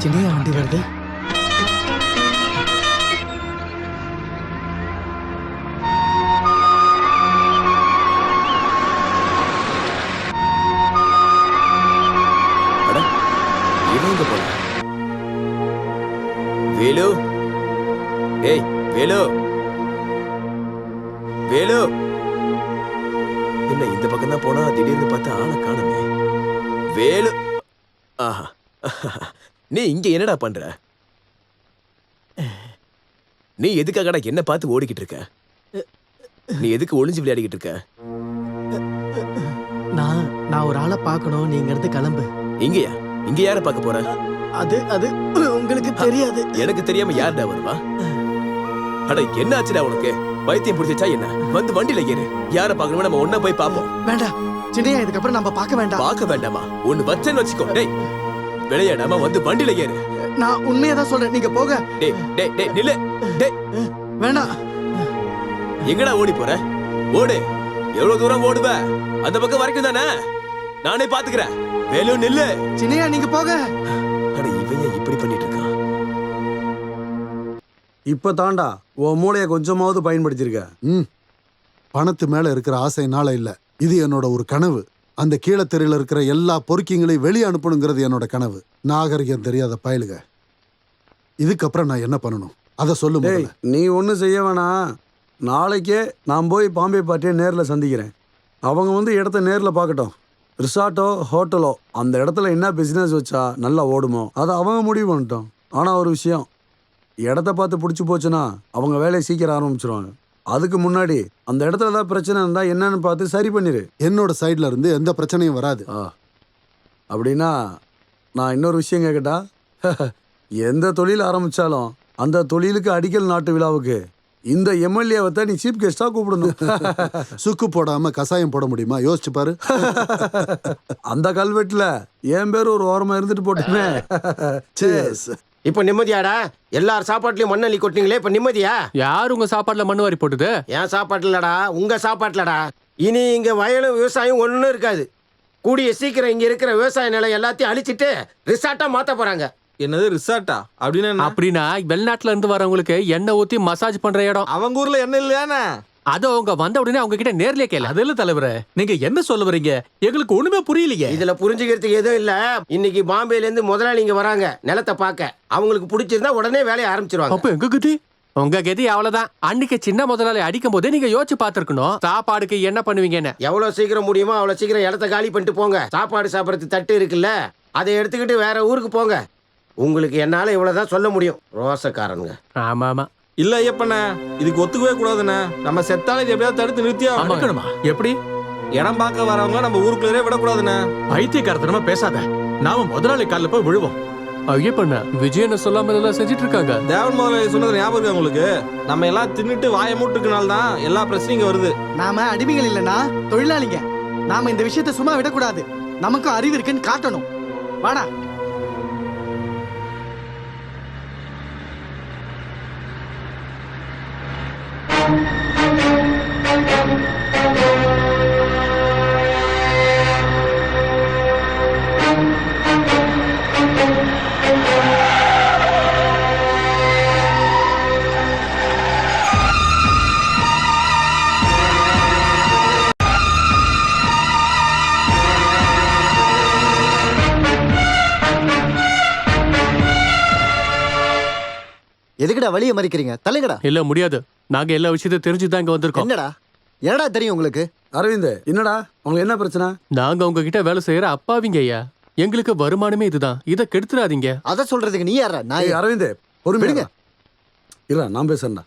சின்னையா வண்டி வருது. வேலு, ஏய் வேலு, வேலு, என்ன இந்த பக்கம் தான் போனா திடீர்னு பார்த்தா ஆளை காணுமே. வேலு, ஆஹா, நீ இங்க என்னடா பண்ற? நீ எதுக்காகடா என்ன பார்த்து ஓடிக்கிட்டு இருக்க? நீ எதுக்கு ஒளிஞ்சு விளையாடிக்கிட்டு இருக்க? நான் ஒரு ஆளை பார்க்கணும். நீங்க இருந்து கிளம்பு. இங்கயா? இங்க யார பார்க்க போற? அது உங்களுக்கு தெரியாது. எனக்கு தெரியாம யாருடா வருவா? அட என்ன ஆச்சுடா உனக்கு? பைத்தியம் பிடிச்சா என்ன? வந்து வண்டியில ஏறு. யார பார்க்கணுமோ நம்ம ஒண்ணா போய் பாப்போம். வேண்டாம் சின்னையா, இதுக்கப்புறம் நம்ம பார்க்க வேண்டாம். பார்க்க வேண்டாமா? ஒண்ணு வச்சேன்னு வச்சுக்கோ. டேய், விளையாடாம வந்து வண்டியில ஏறு. நான் உண்மையாதான் சொல்றேன், நீங்க போக. டேய் டேய் டேய் நில்லு. டேய் வேண்டாம். எங்கடா ஓடி போற? ஓடு. எவ்வளவு தூரம் ஓடுவ? அந்த பக்கம் வரைக்கும் தானே. நானே பாத்துக்கிறேன். வேலு நில்லு. சின்னையா நீங்க போக. அட இவன் ஏன் இப்படி பண்ணிட்டு இருக்கான்? இப்ப தாண்டா உன் மூளைய கொஞ்சமாவது பயன்படுத்திருக்க. பணத்து மேல இருக்கிற ஆசைனால இல்ல, இது என்னோட ஒரு கனவு. அந்த கீழத்தெருல இருக்கிற எல்லா பொறுக்கிங்களையும் வெளியே அனுப்பணுங்கிறது என்னோட கனவு. நாகரிகம் தெரியாத பயலுக. இதுக்கப்புறம் நான் என்ன பண்ணணும் அதை சொல்லு. நீ ஒன்றும் செய்ய வேணாம். நாளைக்கே நான் போய் பாம்பே பார்ட்டியை நேரில் சந்திக்கிறேன். அவங்க வந்து இடத்த நேரில் பார்க்கட்டும். ரிசார்ட்டோ ஹோட்டலோ அந்த இடத்துல என்ன பிஸ்னஸ் வச்சா நல்லா ஓடுமோ அதை அவங்க முடிவு பண்ணிட்டோம். ஆனால் ஒரு விஷயம், இடத்த பார்த்து பிடிச்சி போச்சுன்னா அவங்க வேலையை சீக்கிரம் ஆரம்பிச்சிருவாங்க. அதுக்கு முன்னாடி அந்த இடத்துல ஏதாவது பிரச்சனை இருந்தால் என்னன்னு பார்த்து சரி பண்ணிடு. என்னோட சைட்ல இருந்து எந்த பிரச்சனையும் வராது. அப்படின்னா நான் இன்னொரு விஷயம் கேட்கட்டா? எந்த தொழில் ஆரம்பித்தாலும் அந்த தொழிலுக்கு அடிக்கல் நாட்டு விழாவுக்கு இந்த எம்எல்ஏவை தான் நீ சீஃப் கெஸ்டா கூப்பிடணும். சுக்கு போடாம கசாயம் போட முடியுமா? யோசிச்சு பாரு. அந்த கல்வெட்டுல என் பேர் ஒரு ஓரமா இருந்துட்டு போட்டுமே. இப்ப நிம்மதியாடா? எல்லார் சாப்பாட்டுலயும் மண்ணள்ளி கொட்டினீங்களே, இப்ப நிம்மதியா? யார் உங்க சாப்பாட்டுல மண்ணு வாரி போட்டுது? என் சாப்பாட்டுலடா, உங்க சாப்பாட்டுலடா. இனி இங்க வயலும் விவசாயம் ஒண்ணும் இருக்காது. கூடிய சீக்கிரம் இங்க இருக்கிற விவசாய நிலம் எல்லாத்தையும் அழிச்சிட்டு ரிசார்ட்டா மாத்த போறாங்க. என்னது ரிசார்ட்டா? அப்படின்னா அப்படின்னா வெளிநாட்டுல இருந்து வரவங்களுக்கு எண்ணெய் ஊத்தி மசாஜ் பண்ற இடம். அவங்க ஊர்ல என்ன இல்லையானே? அது அவங்க வந்த உடனே அவங்க கிட்ட நேர்லயே கேளு. அது இல்ல தலைவரே, நீங்க என்ன சொல்ல வரீங்க? எங்களுக்கு ஒண்ணுமே புரியலையே. இதுல புரிஞ்சுக்கிறதுக்கு எதுவும் இல்ல. இன்னைக்கு பாம்பேல இருந்து முதலாளி இங்க வராங்க நிலத்தை பார்க்க. அவங்களுக்கு பிடிச்சிருந்தா உடனே வேலையை ஆரம்பிச்சிருவாங்க. அப்ப எங்க கதி? உங்க கதி அவ்வளவுதான். அன்னைக்கு சின்ன முதலாளி அடிக்கும் போதே நீங்க யோசிச்சு பாத்துருக்கணும் சாப்பாடுக்கு என்ன பண்ணுவீங்கன்னு. எவ்வளவு சீக்கிரம் முடியுமோ அவ்வளவு சீக்கிரம் இடத்த காலி பண்ணிட்டு போங்க. சாப்பாடு சாப்பிடறது தட்டு இருக்குல்ல, அதை எடுத்துக்கிட்டு வேற ஊருக்கு போங்க. உங்களுக்கு என்னால இவ்வளவுதான் சொல்ல முடியும். ரோசக்காரனுங்க. ஆமா ஆமா. இல்ல ஐயப்பண்ண, இதுக்கு ஒத்துக்கவே கூடாதுண்ணே. நம்ம செத்தாலும் இது எப்படியாவது தடுத்து நிறுத்தியா இருக்கணுமா? எப்படி இடம் பார்க்க வரவங்க நம்ம ஊருக்குள்ளே விடக்கூடாதுண்ணே. பைத்தியக்காரத்தனமா பேசாத. நாம முதலாளி காலில் போய் விழுவோம். ஐயப்பண்ண விஜயனை சொல்லாம இதெல்லாம் செஞ்சுட்டு இருக்காங்க. தேவன் முதலாளி சொன்னது ஞாபகம் இருக்கு உங்களுக்கு? நம்ம எல்லாம் தின்னுட்டு வாயை மூட்டுக்குனால தான் எல்லா பிரச்சனையும் இங்க வருது. நாம அடிமைகள் இல்லைன்னா தொழிலாளிங்க. நாம இந்த விஷயத்தை சும்மா விடக்கூடாது. நமக்கும் அறிவு இருக்குன்னு காட்டணும். வாடா. எதுக்குடா வழியை மறிக்கிறீங்க? தலைங்கடா. இல்ல முடியாது. நாங்க எல்லா விஷயத்தையும் தெரிஞ்சுதான் இங்க வந்திருக்கோம். என்னடா என்னடா தெரியும் உங்களுக்கு? அரவிந்த், என்னடா உங்களுக்கு என்ன பிரச்சனை? நாங்க உங்க கிட்ட வேலை செய்யற அப்பாவிங்க ஐயா. எங்களுக்கு வருமானமே இதுதான். இதை கெடுத்துறாதீங்க. அத சொல்றதுக்கு நீ யாரா? நான் அரவிந்த் பொறுமைங்க. இல்ல நான் பேசுறேன்டா.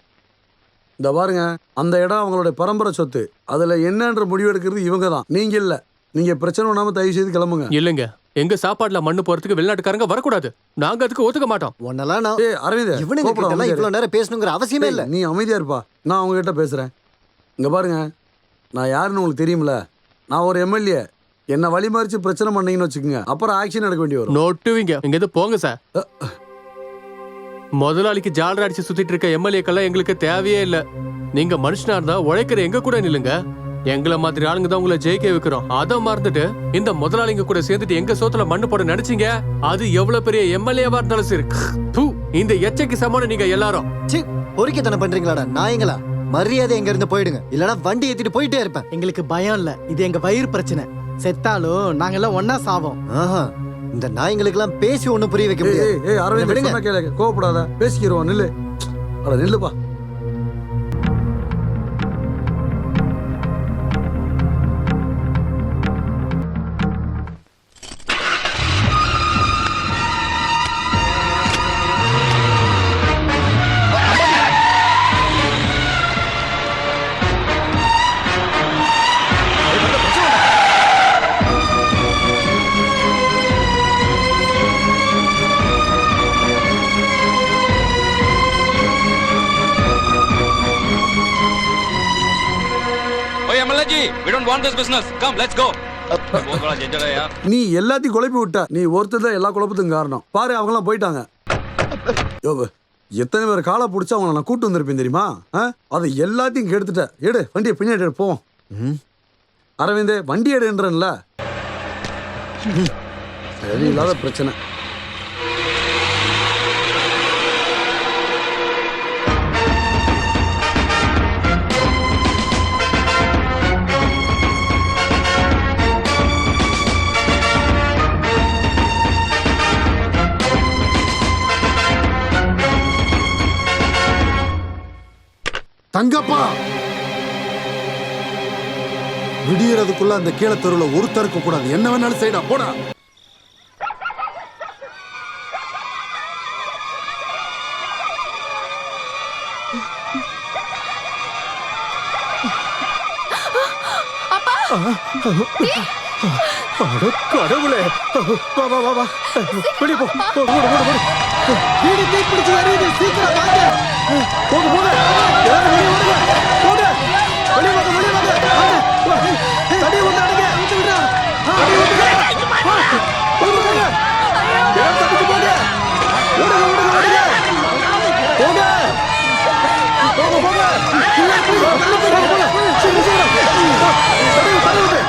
இந்த பாருங்க, அந்த இடம் அவங்களுடைய பரம்பரை சொத்து. அதுல என்னன்ற முடிவு எடுக்கிறது இவங்க தான், நீங்க இல்ல. நீங்க பிரச்சனை பண்ணாம தயவு செய்து கிளம்புங்க. இல்லைங்க, எங்க சாப்பாடுல மண்ணு போறதுக்கு வெளிநாட்டுக்காரங்க வரக்கூடாது. நாங்க அதுக்கு ஒத்துக்க மாட்டோம். ஒன்னெல்லாம் நான் அரவிந்த், இவனுங்க கிட்ட இவ்வளவு நேரம் பேசணுங்கிற அவசியமே இல்ல. நீ அமைதியா இருப்பா, நான் அவங்க கிட்ட பேசுறேன். இங்க பாருங்க, நான் யாருன்னு உங்களுக்கு தெரியும்ல. நான் ஒரு எம்எல்ஏ. என்ன வழிமறிச்சு பிரச்சனை பண்ணீங்கன்னு வச்சுக்கோங்க, அப்புறம் ஆக்ஷன் எடுக்க வேண்டி வரும். நோட்டுவீங்க. இங்க இருந்து போங்க சார். முதலாளிக்கு ஜாலரா அடிச்சு சுத்திட்டு இருக்க எம்எல்ஏக்கெல்லாம் எங்களுக்கு தேவையே இல்ல. நீங்க மனுஷனா இருந்தா உழைக்கிற எங்க கூட நில்லுங்க. எங்களை மாதிரி ஆளுங்க தான் உங்களை ஜெயிக்க வைக்கிறோம். அதை மறந்துட்டு இந்த முதலாளிங்க கூட சேர்ந்துட்டு எங்க சோத்துல மண்ணு போட நினைச்சீங்க. அது எவ்வளவு பெரிய எம்எல்ஏவா இருந்தாலும் சரி. இந்த எச்சைக்கு சமான நீங்க எல்லாரும் பொறிக்கத்தனம் பண்றீங்களாடா நாயங்களா? மரியாதை எங்க இருந்து போயிடுங்க, இல்லனா வண்டி ஏத்திட்டு போயிட்டே இருப்பேன். எங்களுக்கு பயம் இல்ல, இது எங்க வயிறு பிரச்சனை. செத்தாலும் நாங்கெல்லாம் ஒன்னா சாவோம். இந்த நாய்ங்களுக்கு எல்லாம் பேசி ஒண்ணும் புரிய வைக்க முடியாது. அரவிந்த், கோவப்படாத, பேசிக்கிறோம். நில்லு. அட நில்லுப்பா. நீ எல்லாத்தையும் குழப்பி விட்ட. நீ ஒருத்தர் தான் எல்லா குழப்பத்துக்கும் காரணம். பாரு, அவங்க எல்லாம் போயிட்டாங்க. எத்தனை பேர் காலை பிடிச்சா அவங்கள நான் கூட்டு வந்திருப்பேன் தெரியுமா? அதை எல்லாத்தையும் கெடுத்துட்ட. எடு வண்டியை பின்னாடி எடு, போவோம். அரவிந்த், வண்டி எடுன்றல. சரியில்லாத பிரச்சனை. தங்கப்பா, விடியறதுக்குள்ள அந்த கீழே தெருவுல ஒருத்தர் இருக்க கூடாது. என்ன வேணாலும் செய்டா, போடா. அட கடவுளே! வா வா வா வா. வெளிய போ. ஓடு ஓடு ஓடு. வீடு தீ பிடிச்சு எரியுது, சீக்கிரம் வாங்க. போங்க போங்க. எல்லாரும் வெளிய வாங்க. போங்க. வெளிய வாங்க வெளிய வாங்க. வாங்க. தடி வந்து அடிங்க. ஊத்து விடுடா. தடி ஊத்துங்க. போங்க போங்க. எல்லாரும் தப்பிச்சு போங்க. ஓடுங்க ஓடுங்க ஓடுங்க. போங்க. போங்க போங்க. சீக்கிரம் சீக்கிரம். தடி தடி ஊத்து.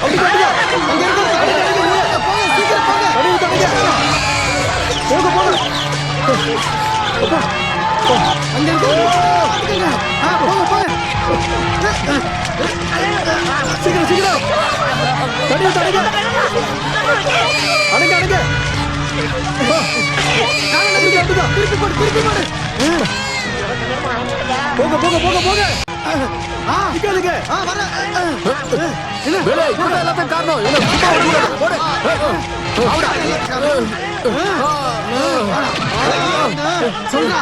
அப்படி தடிங்க. அங்க இருக்க தடி தடிங்க. போங்க சீக்கிரம் போங்க. தடி தடிங்க. போங்க போங்க. அப்பா. அங்க இருக்க போங்க போங்க. சீக்கிரம் சீக்கிரம். தடிங்க தடிங்க. அடங்க அடங்க. திருப்பி போடு திருப்பி போடு. போங்க போங்க போங்க போங்க. நிக்காதீங்க. வர. வேலை இவன் எல்லாத்தையும் காரணம் இவனை சும்மா விடக்கூடாது. போடு. சொல்றா,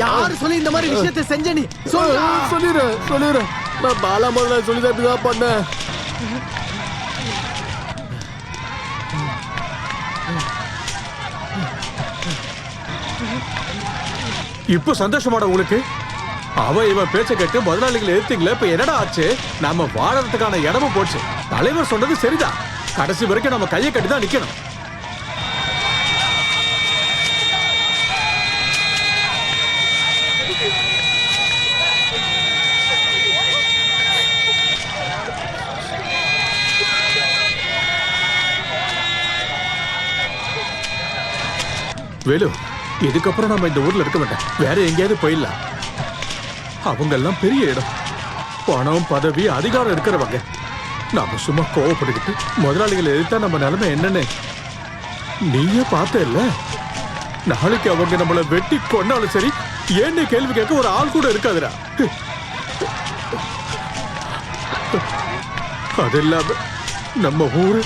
யாரு சொல்லி இந்த மாதிரி விஷயத்தை செஞ்ச நீ? சொல்றா. சொல்லிடுறேன். நான் பாலா முதல்ல சொல்லிதான் இப்படிதான் பண்ணேன். இப்ப சந்தோஷமாடா உங்களுக்கு? அவ இவன் பேச்ச கேட்டு முதலாளிகளை எடுத்தீங்களே, இப்ப என்னடா ஆச்சு? நம்ம வாழறதுக்கான இடமும் போச்சு. தலைவர் சொன்னது சரிதான். கடைசி வரைக்கும் நம்ம கையை கட்டி தான் நிக்கணும். வேலு, இதுக்கப்புறம் நம்ம இந்த ஊர்ல இருக்க வேண்டாம். வேற எங்கேயாவது போயிடலாம். அவங்க எல்லாம் பெரிய இடம், பணம் பதவி அதிகாரம் இருக்கிறவங்க. நாம சும்மா கோவப்பட்டுக்கிட்டு முதலாளிகளை எதிர்த்தா நம்ம நிலைமை என்னன்னு நீயே பார்த்த இல்ல. நாளைக்கு அவங்க நம்மளை வெட்டி கொண்டாலும் சரி, ஏன்னு கேள்வி கேட்க ஒரு ஆள் கூட இருக்காதுடா. அது இல்லாம நம்ம ஊரு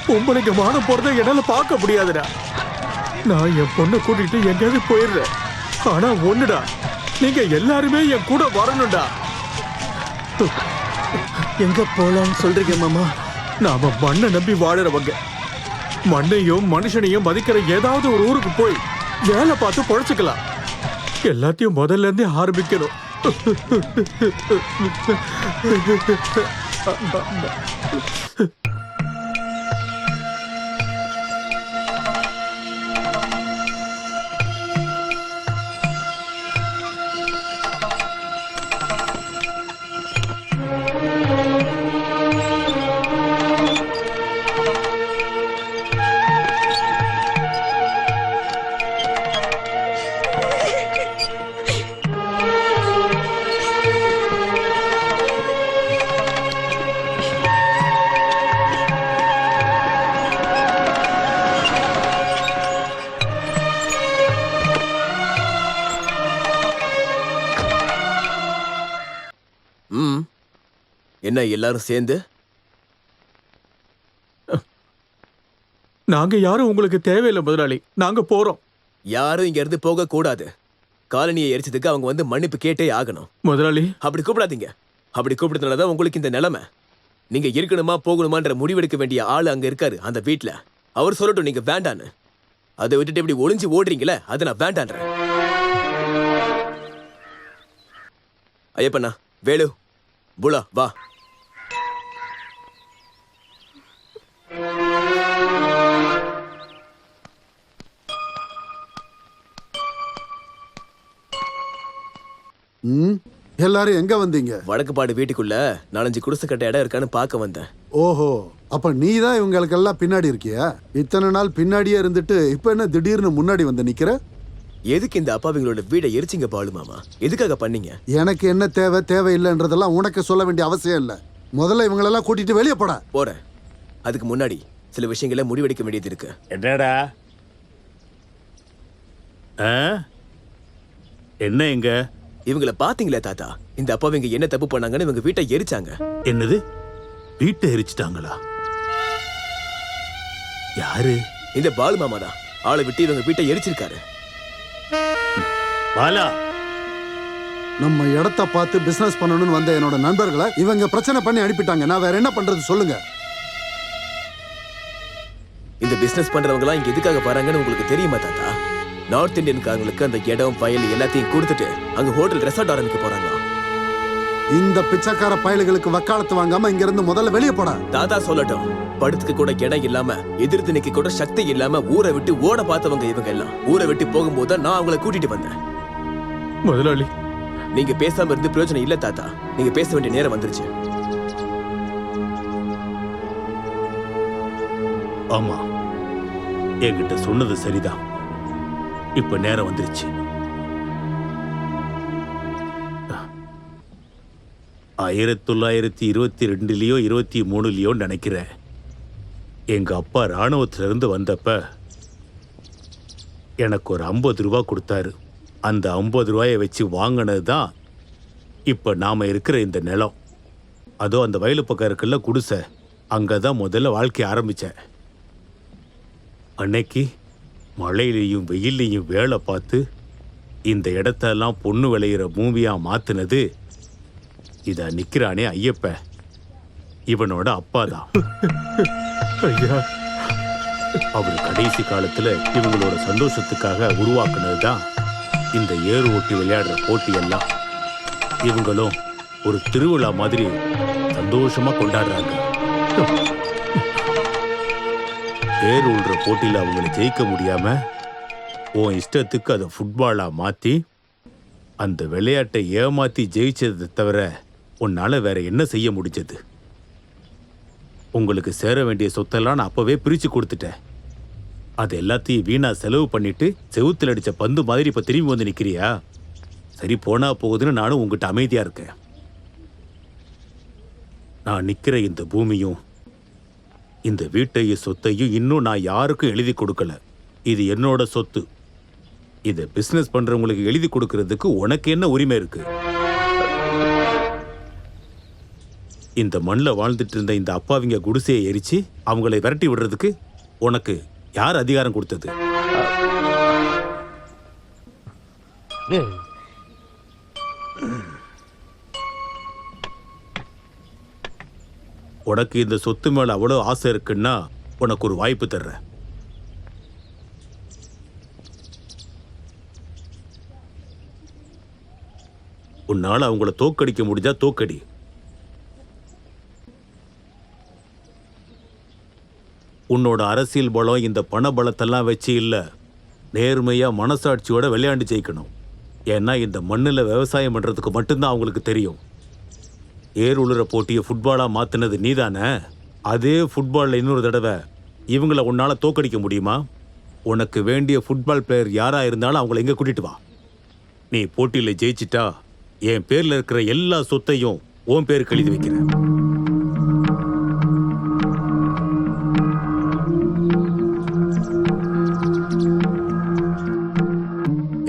பொம்பளைங்க மானம் போறதை என்னால பார்க்க முடியாதுடா. நான் என் பொண்ணை கூட்டிட்டு எங்கேயாவது போயிடுறேன். ஆனா ஒண்ணுடா, நீங்க எல்லாருமே என் கூட வரணும்டா. எங்க போலான்னு சொல்றீங்க மாமா? நாம மண்ணை நம்பி வாழறவங்க. மண்ணையும் மனுஷனையும் மதிக்கிற ஏதாவது ஒரு ஊருக்கு போய் வேலை பார்த்து பொழைச்சுக்கலாம். எல்லாத்தையும் முதல்ல இருந்தே ஆரம்பிக்கணும். என்ன எல்லாரும் சேர்ந்து? நாங்க யாரும் உங்களுக்கு தேவையில்லை முதலாளி, நாங்க போறோம். யாரும் இங்க இருந்து போக கூடாது. காலனியை எரிச்சதுக்கு அவங்க வந்து மன்னிப்பு கேட்டே ஆகணும். முதலாளி அப்படி கூப்பிடாதீங்க. அப்படி கூப்பிடுறதுனாலதான் உங்களுக்கு இந்த நிலைமை. நீங்க இருக்கணுமா போகணுமான்ற முடிவெடுக்க வேண்டிய ஆளு அங்க இருக்காரு அந்த வீட்டுல. அவர் சொல்லட்டும் நீங்க வேண்டான்னு. அதை விட்டுட்டு இப்படி ஒளிஞ்சு ஓடுறீங்களே, அதை நான் வேண்டான்றேன். ஐயப்பண்ணா, வேலு, புலா, வா. எல்லாரும் எங்க வந்தீங்க? வடக்குப்பாடு வீட்டுக்குள்ள 4-5 குடிசை கட்ட இடம் இருக்கான்னு பார்க்க வந்தேன். ஓஹோ, அப்ப நீ தான் இவங்களுக்கெல்லாம் பின்னாடி இருக்கியா? இத்தனை நாள் பின்னாடியே இருந்துட்டு இப்ப என்ன திடீர்னு முன்னாடி வந்து நிக்கிற? எதுக்கு இந்த அப்பாவிங்களோட வீடை எரிச்சிங்க பாலு மாமா? எதுக்காக பண்ணீங்க? எனக்கு என்ன தேவை தேவையில்லைன்றதெல்லாம் உனக்கு சொல்ல வேண்டிய அவசியம் இல்லை. முதல்ல இவங்களெல்லாம் கூட்டிட்டு வெளியே போட போறேன். அதுக்கு முன்னாடி சில விஷயங்களை முடிவெடுக்க வேண்டியது இருக்கு. என்னடா? என்ன எங்க? இவங்களை பாத்தீங்களா தாத்தா? இந்த அப்பாவிங்க என்ன தப்பு பண்ணாங்கன்னு இவங்க வீட்டை எரிச்சாங்க. என்னது? வீட்டை எரிச்சிட்டாங்களா? யாரு? இந்த பாலு மாமா தான். ஆளை விட்டு இவங்க வீட்டை எரிச்சிருக்காரு. பாலா, நம்ம இடத்த பார்த்து பிசினஸ் பண்ணணும்னு வந்த என்னோட நண்பர்களை இவங்க பிரச்சனை பண்ணி அனுப்பிட்டாங்க. நான் வேற என்ன பண்றது சொல்லுங்க? இந்த பிசினஸ் பண்றவங்க எல்லாம் இங்க எதுக்காக வராங்கன்னு உங்களுக்கு தெரியுமா தாத்தா? நார்த் இந்தியன்காரங்களுக்கு அந்த இடம் வயல் எல்லாத்தையும் கொடுத்துட்டு அங்க ஹோட்டல் ரெசார்ட் ஆரம்பிக்க போறாங்க. இந்த பிச்சைக்கார பயல்களுக்கு வக்காலத்து வாங்காம இங்க இருந்து முதல்ல வெளியே போட. தாத்தா சொல்லட்டும், படுத்துக்கு கூட இடம் இல்லாம எதிர்த்து நிக்க கூட சக்தி இல்லாம ஊரை விட்டு ஓட பார்த்தவங்க இவங்க எல்லாம். ஊரை விட்டு போகும்போது நான் அவங்கள கூட்டிட்டு வந்தேன். முதலாளி, நீங்க பேசாம இருந்து பிரயோஜனம் இல்ல தாத்தா. நீங்க பேச வேண்டிய நேரம் வந்துருச்சு. ஆமா, என்கிட்ட சொன்னது சரிதான். இப்ப நேரம் வந்துருச்சு. 1922லயோ 23லயோ நினைக்கிறேன், எங்க அப்பா ராணுவத்திலிருந்து வந்தப்ப எனக்கு ஒரு 50 ரூபா கொடுத்தாரு. அந்த 50 ரூபாயை வச்சு வாங்கினது தான் இப்ப நாம இருக்கிற இந்த நிலம். அதோ அந்த வயலு பக்கம் இருக்குல்ல குடிசை, அங்கதான் முதல்ல வாழ்க்கை ஆரம்பிச்சேன். அன்னைக்கு மழையிலையும் வெயிலையும் வேலை பார்த்து இந்த இடத்தெல்லாம் பொண்ணு விளையிற பூமியா மாத்தினது இத நிக்கிறானே ஐயப்ப, இவனோட அப்பா தான். அவர் கடைசி காலத்துல இவங்களோட சந்தோஷத்துக்காக உருவாக்குனதுதான் இந்த ஏறு ஓட்டி விளையாடுற போட்டி எல்லாம். இவங்களும் ஒரு திருவிழா மாதிரி சந்தோஷமா கொண்டாடுறாங்க. ஏறு உள்ற போட்டியில அவங்களை ஜெயிக்க முடியாம உன் இஷ்டத்துக்கு அதை ஃபுட்பாலா மாத்தி அந்த விளையாட்டை ஏமாத்தி ஜெயிச்சதை தவிர உன்னால வேற என்ன செய்ய முடிஞ்சது? உங்களுக்கு சேர வேண்டிய சொத்தெல்லாம் நான் அப்பவே பிரிச்சு கொடுத்துட்டேன். அது எல்லாத்தையும் வீணா செலவு பண்ணிட்டு செவுத்துல அடிச்ச பந்து மாதிரி இப்ப திரும்பி வந்து நிக்கிறியா? சரி, போனா போகுதுன்னு நானும் உங்ககிட்ட அமைதியா இருக்கேன். நான் நிக்கிற இந்த பூமியும் இந்த வீட்டையும் சொத்தையும் இன்னும் நான் யாருக்கும் எழுதி கொடுக்கல. இது என்னோட சொத்து. இதை பிசினஸ் பண்றவங்களுக்கு எழுதி கொடுக்கறதுக்கு உனக்கு என்ன உரிமை இருக்கு? இந்த மண்ணில் வாழ்ந்துட்டு இருந்த இந்த அப்பாவிங்க குடிசையை எரிச்சு அவங்களை விரட்டி விடுறதுக்கு உனக்கு யார் அதிகாரம் கொடுத்தது? உனக்கு இந்த சொத்து மேல அவ்வளவு ஆசை இருக்குன்னா உனக்கு ஒரு வாய்ப்பு தர்றேன். உன்னால அவங்கள தோக்கடிக்க முடிஞ்சா தோக்கடி. உன்னோட அரசியல் பலம் இந்த பண பலத்தெல்லாம் வச்சு இல்ல, நேர்மையா மனசாட்சியோட விளையாண்டு ஜெயிக்கணும். ஏன்னா இந்த மண்ணில் விவசாயம் பண்றதுக்கு மட்டும்தான் அவங்களுக்கு தெரியும். ஏர் உளுற போட்டியை ஃபுட்பாலா மாத்தினது நீதானே? அதே ஃபுட்பால்ல இன்னொரு தடவை இவங்களை உன்னால தோக்கடிக்க முடியுமா? உனக்கு வேண்டிய ஃபுட்பால் பிளேயர் யாரா இருந்தாலும் அவங்கள எங்க கூட்டிட்டு வா. நீ போட்டியில ஜெயிச்சிட்டா என் பேர்ல இருக்கிற எல்லா சொத்தையும் உன் பேருக்கு எழுதி வைக்கிறேன்.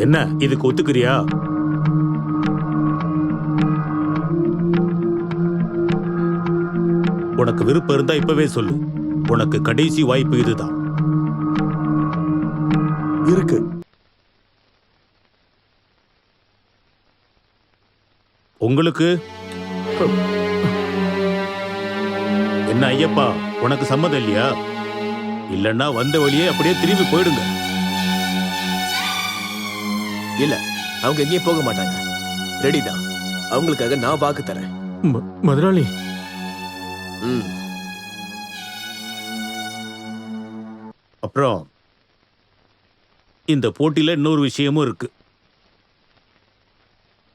என்ன, இதுக்கு ஒத்துக்கிறியா? உனக்கு விருப்பம் இருந்தா இப்பவே சொல்லு. உனக்கு கடைசி வாய்ப்பு இதுதான். இருக்கு. உங்களுக்கு என்ன ஐயப்பா, உனக்கு சம்மதம் இல்லையா? இல்லன்னா வந்த வழியே அப்படியே திரும்பி போயிடுங்க. இல்ல, அவங்க எங்கேயும் போக மாட்டாங்க. ரெடி தான். அவங்களுக்காக நான் வாக்கு தரேன். முதலாளி, அப்புறம் இந்த போட்டியில இன்னொரு விஷயமும் இருக்கு.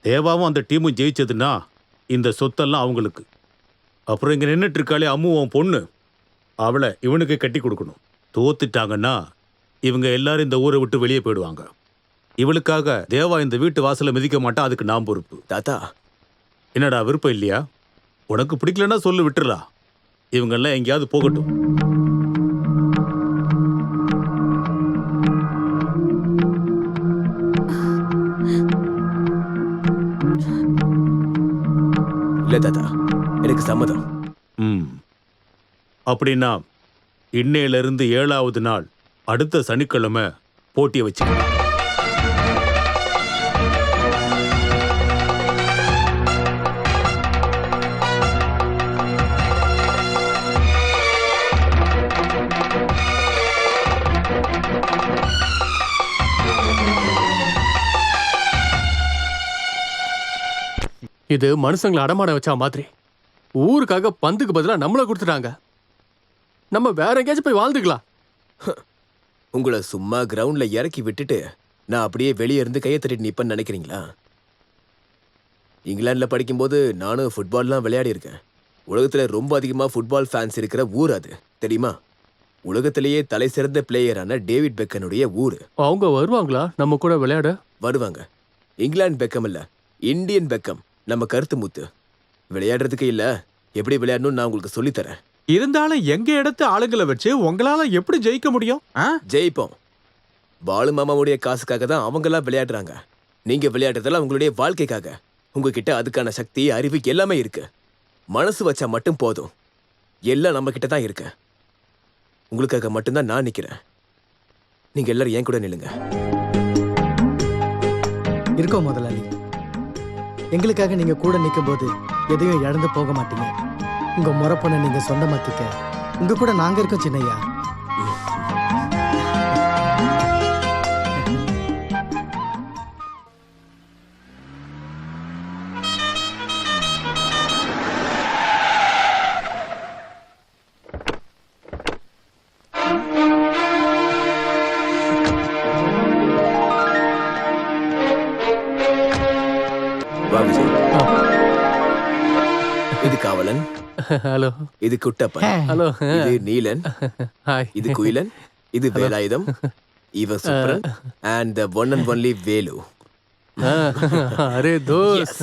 தேவாவும் அந்த டீமும் ஜெயிச்சதுன்னா இந்த சொத்தெல்லாம் அவங்களுக்கு. அப்புறம் இங்க நின்றுட்டு இருக்காளே அம்மு, உன் பொண்ணு, அவளை இவனுக்கு கட்டி கொடுக்கணும். தோத்துட்டாங்கன்னா இவங்க எல்லாரும் இந்த ஊரை விட்டு வெளியே போயிடுவாங்க. இவளுக்காக தேவா இந்த வீட்டு வாசலை மிதிக்க மாட்டா, அதுக்கு நான் பொறுப்பு. தாத்தா, என்னடா விருப்பம் இல்லையா? உனக்கு பிடிக்கலன்னா சொல்லு, விட்டுறலாம். இவங்கெல்லாம் எங்கேயாவது போகட்டும். இல்ல தாத்தா, எனக்கு சம்மதம். அப்படின்னா இன்னையிலிருந்து 7வது நாள் அடுத்த சனிக்கிழமை போட்டியை வச்சுக்கலாம். இது மனுஷங்களை அடமானம் வச்சா மாதிரி. ஊருக்காக பந்துக்கு பதிலா நம்மள கொடுத்துட்டாங்க. நம்ம வேற எங்கேயாச்சும் போய் வாழ்ந்துக்கலாம். உங்களை சும்மா கிரவுண்ட்ல இறக்கி விட்டுட்டு நான் அப்படியே வெளியே இருந்து கையை தட்டிட்டு நிப்பேன்னு நினைக்கிறீங்களா? இங்கிலாந்துல படிக்கும்போது நானும் ஃபுட்பால்லாம் விளையாடி இருக்கேன். உலகத்துல ரொம்ப அதிகமா ஃபுட்பால் ஃபேன்ஸ் இருக்கிற ஊர் அது, தெரியுமா? உலகத்திலேயே தலை சிறந்த பிளேயரான டேவிட் பெக்கனுடைய ஊர். அவங்க வருவாங்களா நம்ம கூட விளையாட? வருவாங்க. இங்கிலாந்து பெக்கம் இல்ல, இந்தியன் பெக்கம், நம்ம கருத்து முத்து. விளையாடுறதுக்கு இல்ல, எப்படி விளையாடணும்னு நான் உங்களுக்கு சொல்லித்தரேன். இருந்தாலும் எங்க இடத்து ஆளுங்களை வச்சு உங்களால எப்படி ஜெயிக்க முடியும்? ஜெயிப்போம். பாலு மாமாவுடைய காசுக்காக தான் அவங்கெல்லாம் விளையாடுறாங்க. நீங்க விளையாடுறதெல்லாம் உங்களுடைய வாழ்க்கைக்காக. உங்ககிட்ட அதுக்கான சக்தி, அறிவு எல்லாமே இருக்கு. மனசு வச்சா மட்டும் போதும். எல்லாம் நம்ம கிட்ட தான் இருக்கு. உங்களுக்காக மட்டும்தான் நான் நிக்கிறேன். நீங்க எல்லாரும் என் கூட நில்லுங்க. இருக்கோம் முதலாளி. எங்களுக்காக நீங்க கூட நிற்கும் போது எதையும் இழந்து போக மாட்டீங்க. உங்க முறப்பொண்ணை நீங்க சொந்தமாக்கிக்க உங்க கூட நாங்க இருக்கோம் சின்னையா. இது காவலன். ஹலோ. இது குட்டப்பன். ஹலோ. இது நீலன். ஹாய். இது குயிலன். இது வேலாயுதம். இவ Subran. And the one and only Velu. Array those.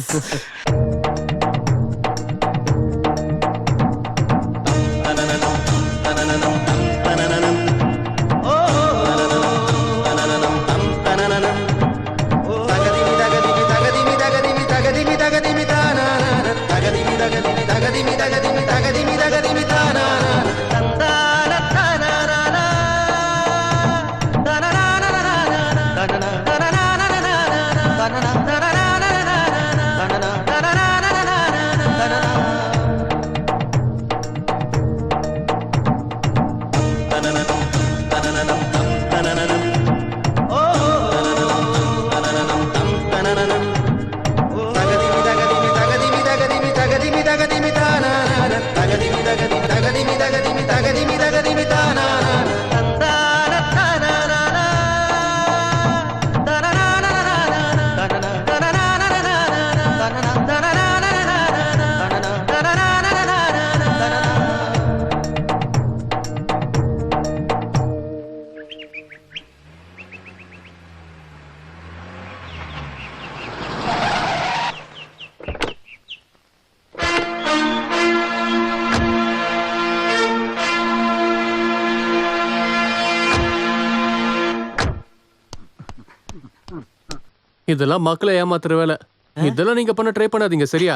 இதெல்லாம் மக்களை ஏமாத்துற வேலை. இதெல்லாம் நீங்க பண்ண ட்ரை பண்ணாதீங்க, சரியா?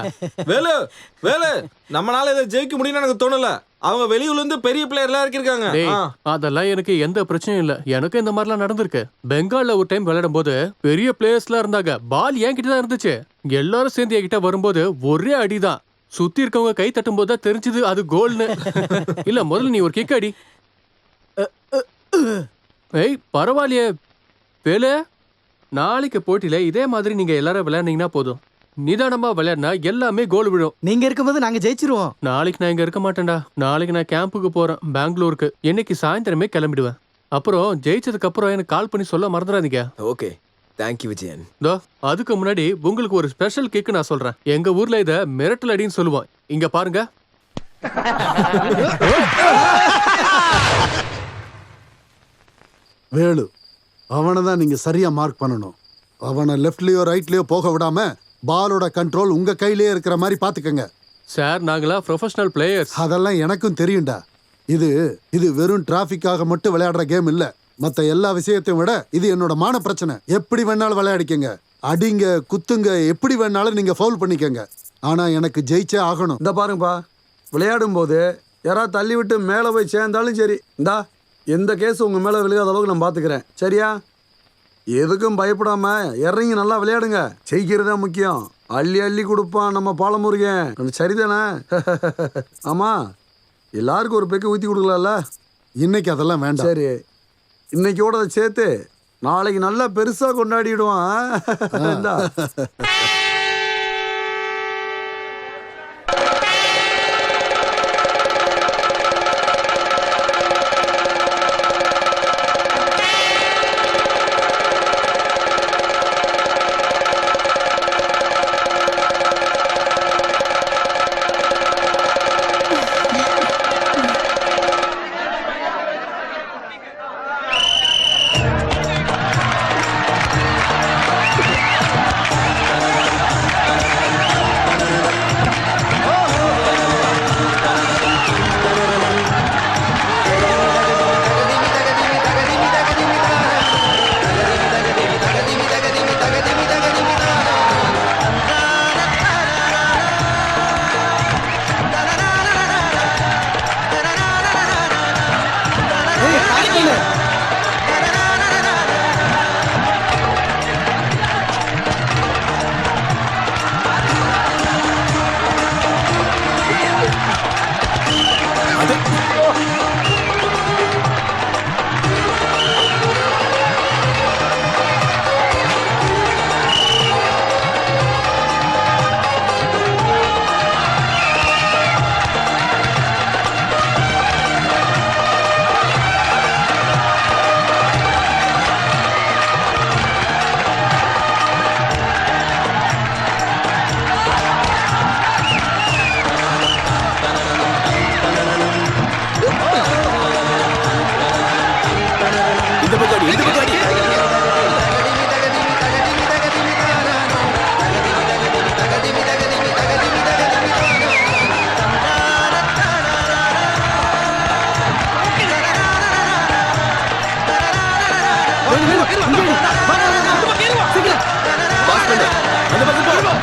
வேலு வேலு, நம்மளால இதை ஜெயிக்க முடியும்னு எனக்கு தோணல. அவங்க வெளியூர்ல இருந்து பெரிய பிளேயர்லாம் இருக்காங்க. அதெல்லாம் எனக்கு எந்த பிரச்சனையும் இல்ல. எனக்கு இந்த மாதிரிலாம் நடந்திருக்கு. பெங்கால்ல ஒரு டைம் விளையாடும் போது பெரிய பிளேயர்ஸ்லாம் இருந்தாங்க. பால் என்கிட்ட தான் இருந்துச்சு. எல்லாரும் சேர்ந்து என்கிட்ட வரும்போது ஒரே அடிதான். சுத்தி இருக்கவங்க கை தட்டும் போது தான் தெரிஞ்சது அது கோல்னு. இல்ல, முதல்ல நீ ஒரு கிக் அடி. ஏய், பரவாயில்லையே வேலு. நாளைக்கு போட்டியில இதே மாதிரி நீங்க எல்லாரும் விளையாடுனீங்கன்னா போதும். நிதானமா விளையாடினா எல்லாமே கோல் விழும். நீங்க இருக்கும்போது நாங்க ஜெயிச்சிருவோம். நாளைக்கு நான் இங்க இருக்க மாட்டேன்டா. நாளைக்கு நான் கேம்புக்கு போறேன், பெங்களூருக்கு. இன்னைக்கு சாயந்தரமே கிளம்பிடுவேன். அப்புறம் ஜெயிச்சதுக்கு அப்புறம் எனக்கு கால் பண்ணி சொல்ல மறந்துடாதீங்க. Okay, thank you Vijayan. தோ அதுக்கு முன்னாடி உங்களுக்கு ஒரு ஸ்பெஷல் கிக் நான் சொல்றேன். எங்க ஊர்ல இத மிரட்டல் அடின்னு சொல்லுவோம். இங்க பாருங்க. வேலு, அவனை தான் நீங்க சரியா மார்க் பண்ணணும். அவனை லெஃப்ட்லயோ ரைட்லயோ போக விடாம பாலோட கண்ட்ரோல் உங்க கையிலேயே இருக்கிற மாதிரி பாத்துக்கங்க. சார், நாங்களா ப்ரொஃபஷனல் பிளேயர்ஸ். அதெல்லாம் எனக்கும் தெரியும்டா. இது வெறும் டிராஃபிக்காக மட்டும் விளையாடுற கேம் இல்ல. மத்த எல்லா விஷயத்தையும் விட இது என்னோட மான பிரச்சனை. எப்படி வேணாலும் விளையாடிக்கங்க, அடிங்க, குத்துங்க, எப்படி வேணாலும் நீங்க ஃபவுல் பண்ணிக்கங்க. ஆனா எனக்கு ஜெயிச்சே ஆகணும். இந்த பாருங்கப்பா, விளையாடும் போது யாராவது தள்ளி விட்டு மேலே போய் சேர்ந்தாலும் சரி, இந்தா எந்த கேஸ் உங்கள் மேலே விழுகாத அளவுக்கு நான் பார்த்துக்கிறேன், சரியா? எதுக்கும் பயப்படாம இறங்கி நல்லா விளையாடுங்க. ஜெயிக்கிறது தான் முக்கியம். அள்ளி அள்ளி கொடுப்பான் நம்ம பாலமுருகன், சரிதானே? ஆமா, எல்லாருக்கும் ஒரு பெக்கு ஊற்றி கொடுக்கலாம்ல. இன்னைக்கு அதெல்லாம் வேண்டாம். சரி, இன்னைக்கோட அதை சேர்த்து நாளைக்கு நல்லா பெருசாக கொண்டாடிடுவான். இந்த பக்கம் அடி, இந்த பக்கம் அடி. பாஸ் பண்ணு. அந்த பக்கம் போ.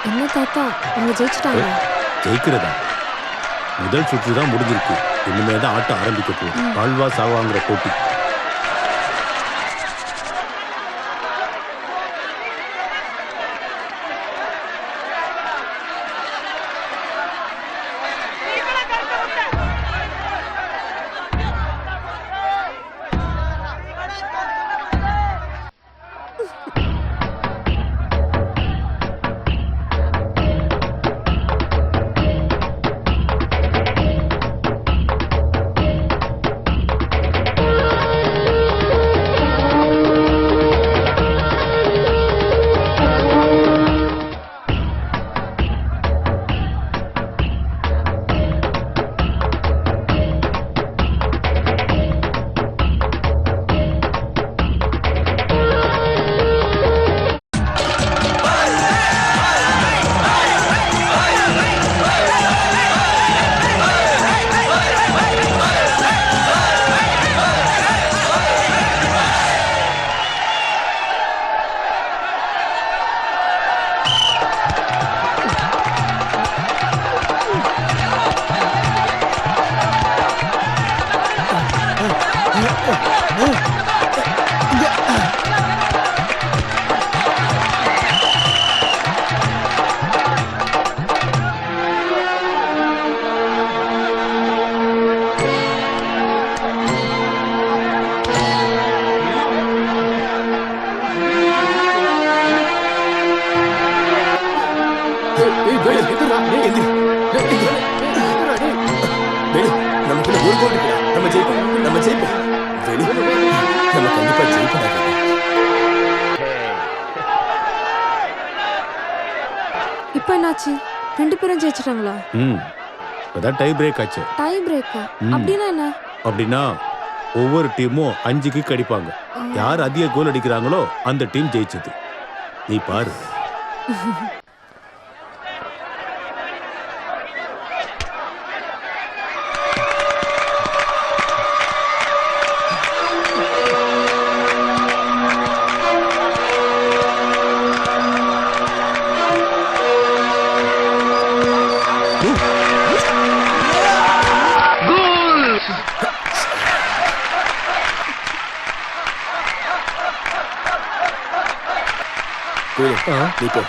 என்ன தாத்தா அவங்க ஜெயிச்சிட்டாங்க? ஜெயிக்கிறதா? முதல் சுற்று தான் முடிஞ்சிருக்கு. இனிமே தான் ஆட்டம் ஆரம்பிக்க போகுது. வாழ்வா சாவாங்கிற போட்டி. வேலு, நமக்குள்ள ஒரு கோல் இருக்குடா. நம்ம ஜெயிப்போம். வேலு, நம்ம கண்டிப்பா ஜெயிப்போம். இப்போ என்னாச்சு? 2 பேரும் ஜெயிச்சிட்டாங்களா? இப்பதான் டை பிரேக் ஆச்சு. டை பிரேக்கா? அப்படின்னா என்ன? அப்படின்னா ஒவ்வொரு டீமும் 5 கிக் அடிப்பாங்க. யார் அதிக கோல் அடிக்கிறாங்களோ அந்த டீம் ஜெயிச்சது. நீ பாரு. நீ போ.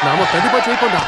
நாம கண்டிப்பா ஜெயிப்போம்டா.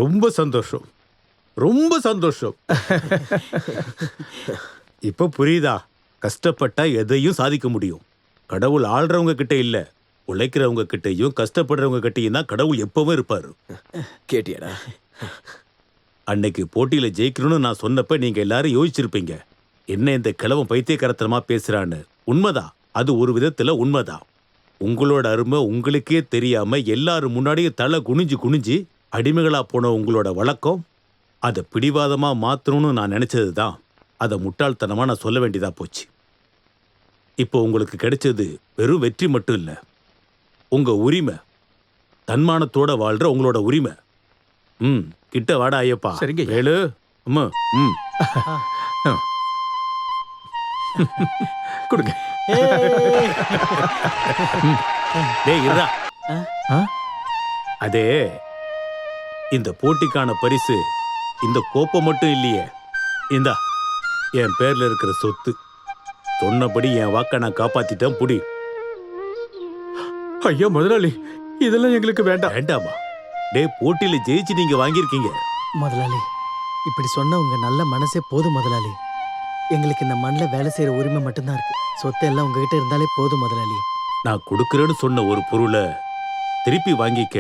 ரொம்ப சந்தோஷம், ரொம்ப சந்தோஷம். இப்ப புரியுதா? கஷ்டப்பட்டா எதையும் சாதிக்க முடியும். கடவுள் ஆள்றவங்க கிட்ட இல்ல, உழைக்கிறவங்க கிட்டையும் கஷ்டப்படுறவங்க கிட்டையும் தான் கடவுள் எப்பவும் இருப்பாரு. கேட்டியாடா? அன்னைக்கு போட்டியில ஜெயிக்கணும்னு நான் சொன்னப்ப நீங்க எல்லாரும் யோசிச்சிருப்பீங்க, என்ன இந்த கிழவன் பைத்தியக்காரத்தனமா பேசுறான்னு. உண்மைதான், அது ஒரு விதத்துல உண்மைதான். உங்களோட அருமை உங்களுக்கே தெரியாம எல்லாரும் முன்னாடியே தலை குனிஞ்சு குனிஞ்சு அடிமைகளா போன உங்களோட வழக்கம், அதை பிடிவாதமா மாத்தணும்னு நான் நினைச்சதுதான். அதை முட்டாள்தனமா நான் சொல்ல வேண்டியதா போச்சு. இப்போ உங்களுக்கு கிடைச்சது வெறும் வெற்றி மட்டும் இல்ல, உங்க உரிமை, தன்மானத்தோட வாழ்ற உங்களோட உரிமை. கிட்ட வாடா ஐயப்பா. சரிங்க. வேலு, அம்மா, கொடுங்க. டேய் இருடா. அதே இந்த போட்டிக்கான பரிசு இந்த கோப்பை மட்டும் இல்லையே, இந்தா என் பேர்ல இருக்கிற சொத்து. சொன்னபடி என் வாக்க நான் காப்பாத்திட்டேன். புடி. ஐயா முதலாளி, இதெல்லாம் எங்களுக்கு வேண்டாம். வேண்டாமா? டே, போட்டியில ஜெயிச்சு நீங்க வாங்கியிருக்கீங்க. முதலாளி, இப்படி சொன்ன உங்க நல்ல மனசே போதும் முதலாளி. எங்களுக்கு இந்த மண்ணில் வேலை செய்யற உரிமை மட்டும்தான் இருக்கு. சொத்தை எல்லாம் உங்ககிட்ட இருந்தாலே போதும் முதலாளி. நான் கொடுக்கறேன்னு சொன்ன ஒரு பொருளை திருப்பி வாங்கிக்க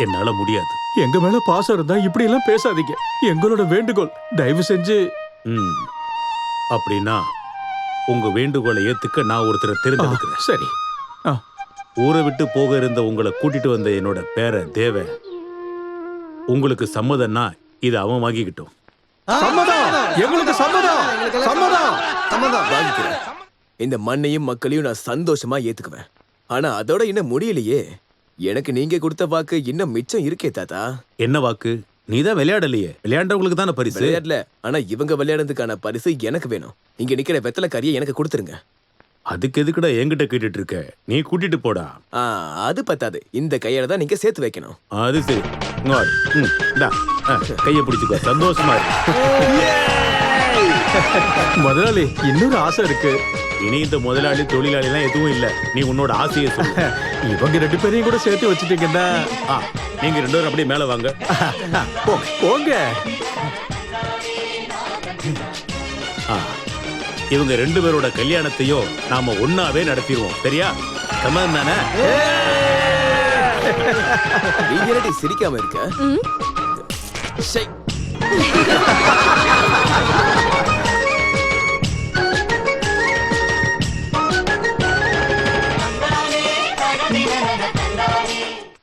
என்னால முடியாது. எங்க மேல பாசம் இருந்தா இப்படி எல்லாம் பேசாதீங்க. எங்களோட வேண்டுகோள், தயவு செஞ்சு. அப்படின்னா உங்க வேண்டுகோளை ஏத்துக்க நான் ஒருத்தரை தேர்ந்தெடுக்கிறேன். சரி. ஊரை விட்டு போக இருந்த உங்களை கூட்டிட்டு வந்த என்னோட பேரன் தேவ, உங்களுக்கு சம்மதம்னா இதை அவன் வாங்கிக்கிட்டோம். எங்களுக்கு சம்மதம். வாங்கிக்கிறேன். இந்த மண்ணையும் மக்களையும் நான் சந்தோஷமா ஏத்துக்குவேன். ஆனா அதோட இன்னும் முடியலையே. எனக்கு நீங்க கொடுத்த வாக்கு இன்னும் மிச்சம் இருக்கே தாத்தா. என்ன வாக்கு? நீதான் விளையாடலையே. விளையாண்டவங்களுக்கு தானே பரிசு. விளையாடல, ஆனா இவங்க விளையாடுறதுக்கான பரிசு எனக்கு வேணும். இங்க நிக்கிற வெத்தலை கறியை எனக்கு கொடுத்துருங்க. அதுக்கு எதுக்குடா என்கிட்ட கேட்டுட்டு இருக்க? நீ கூட்டிட்டு போடா. அது பத்தாது, இந்த கையால தான் நீங்க சேர்த்து வைக்கணும். அது சரி. கையை பிடிச்சுக்கோ, சந்தோஷமா இருக்கு. முதலாளி, இன்னொரு ஆசை இருக்கு. இனி இந்த முதலாளி தொழிலாளி எல்லாம் எதுவும் இல்ல. நீ உன்னோட ஆசையை சொல்லு. இவங்க 2 பேரையும் கூட சேர்த்து வச்சுட்டீங்கன்னா நீங்க 2 பேரும் அப்படியே மேல வாங்க. போங்க. இவங்க 2 பேரோட கல்யாணத்தையும் நாம ஒன்னாவே நடத்திடுவோம். சரியா? சம்மதம் தானே? நீங்க சிரிக்காம இருக்க.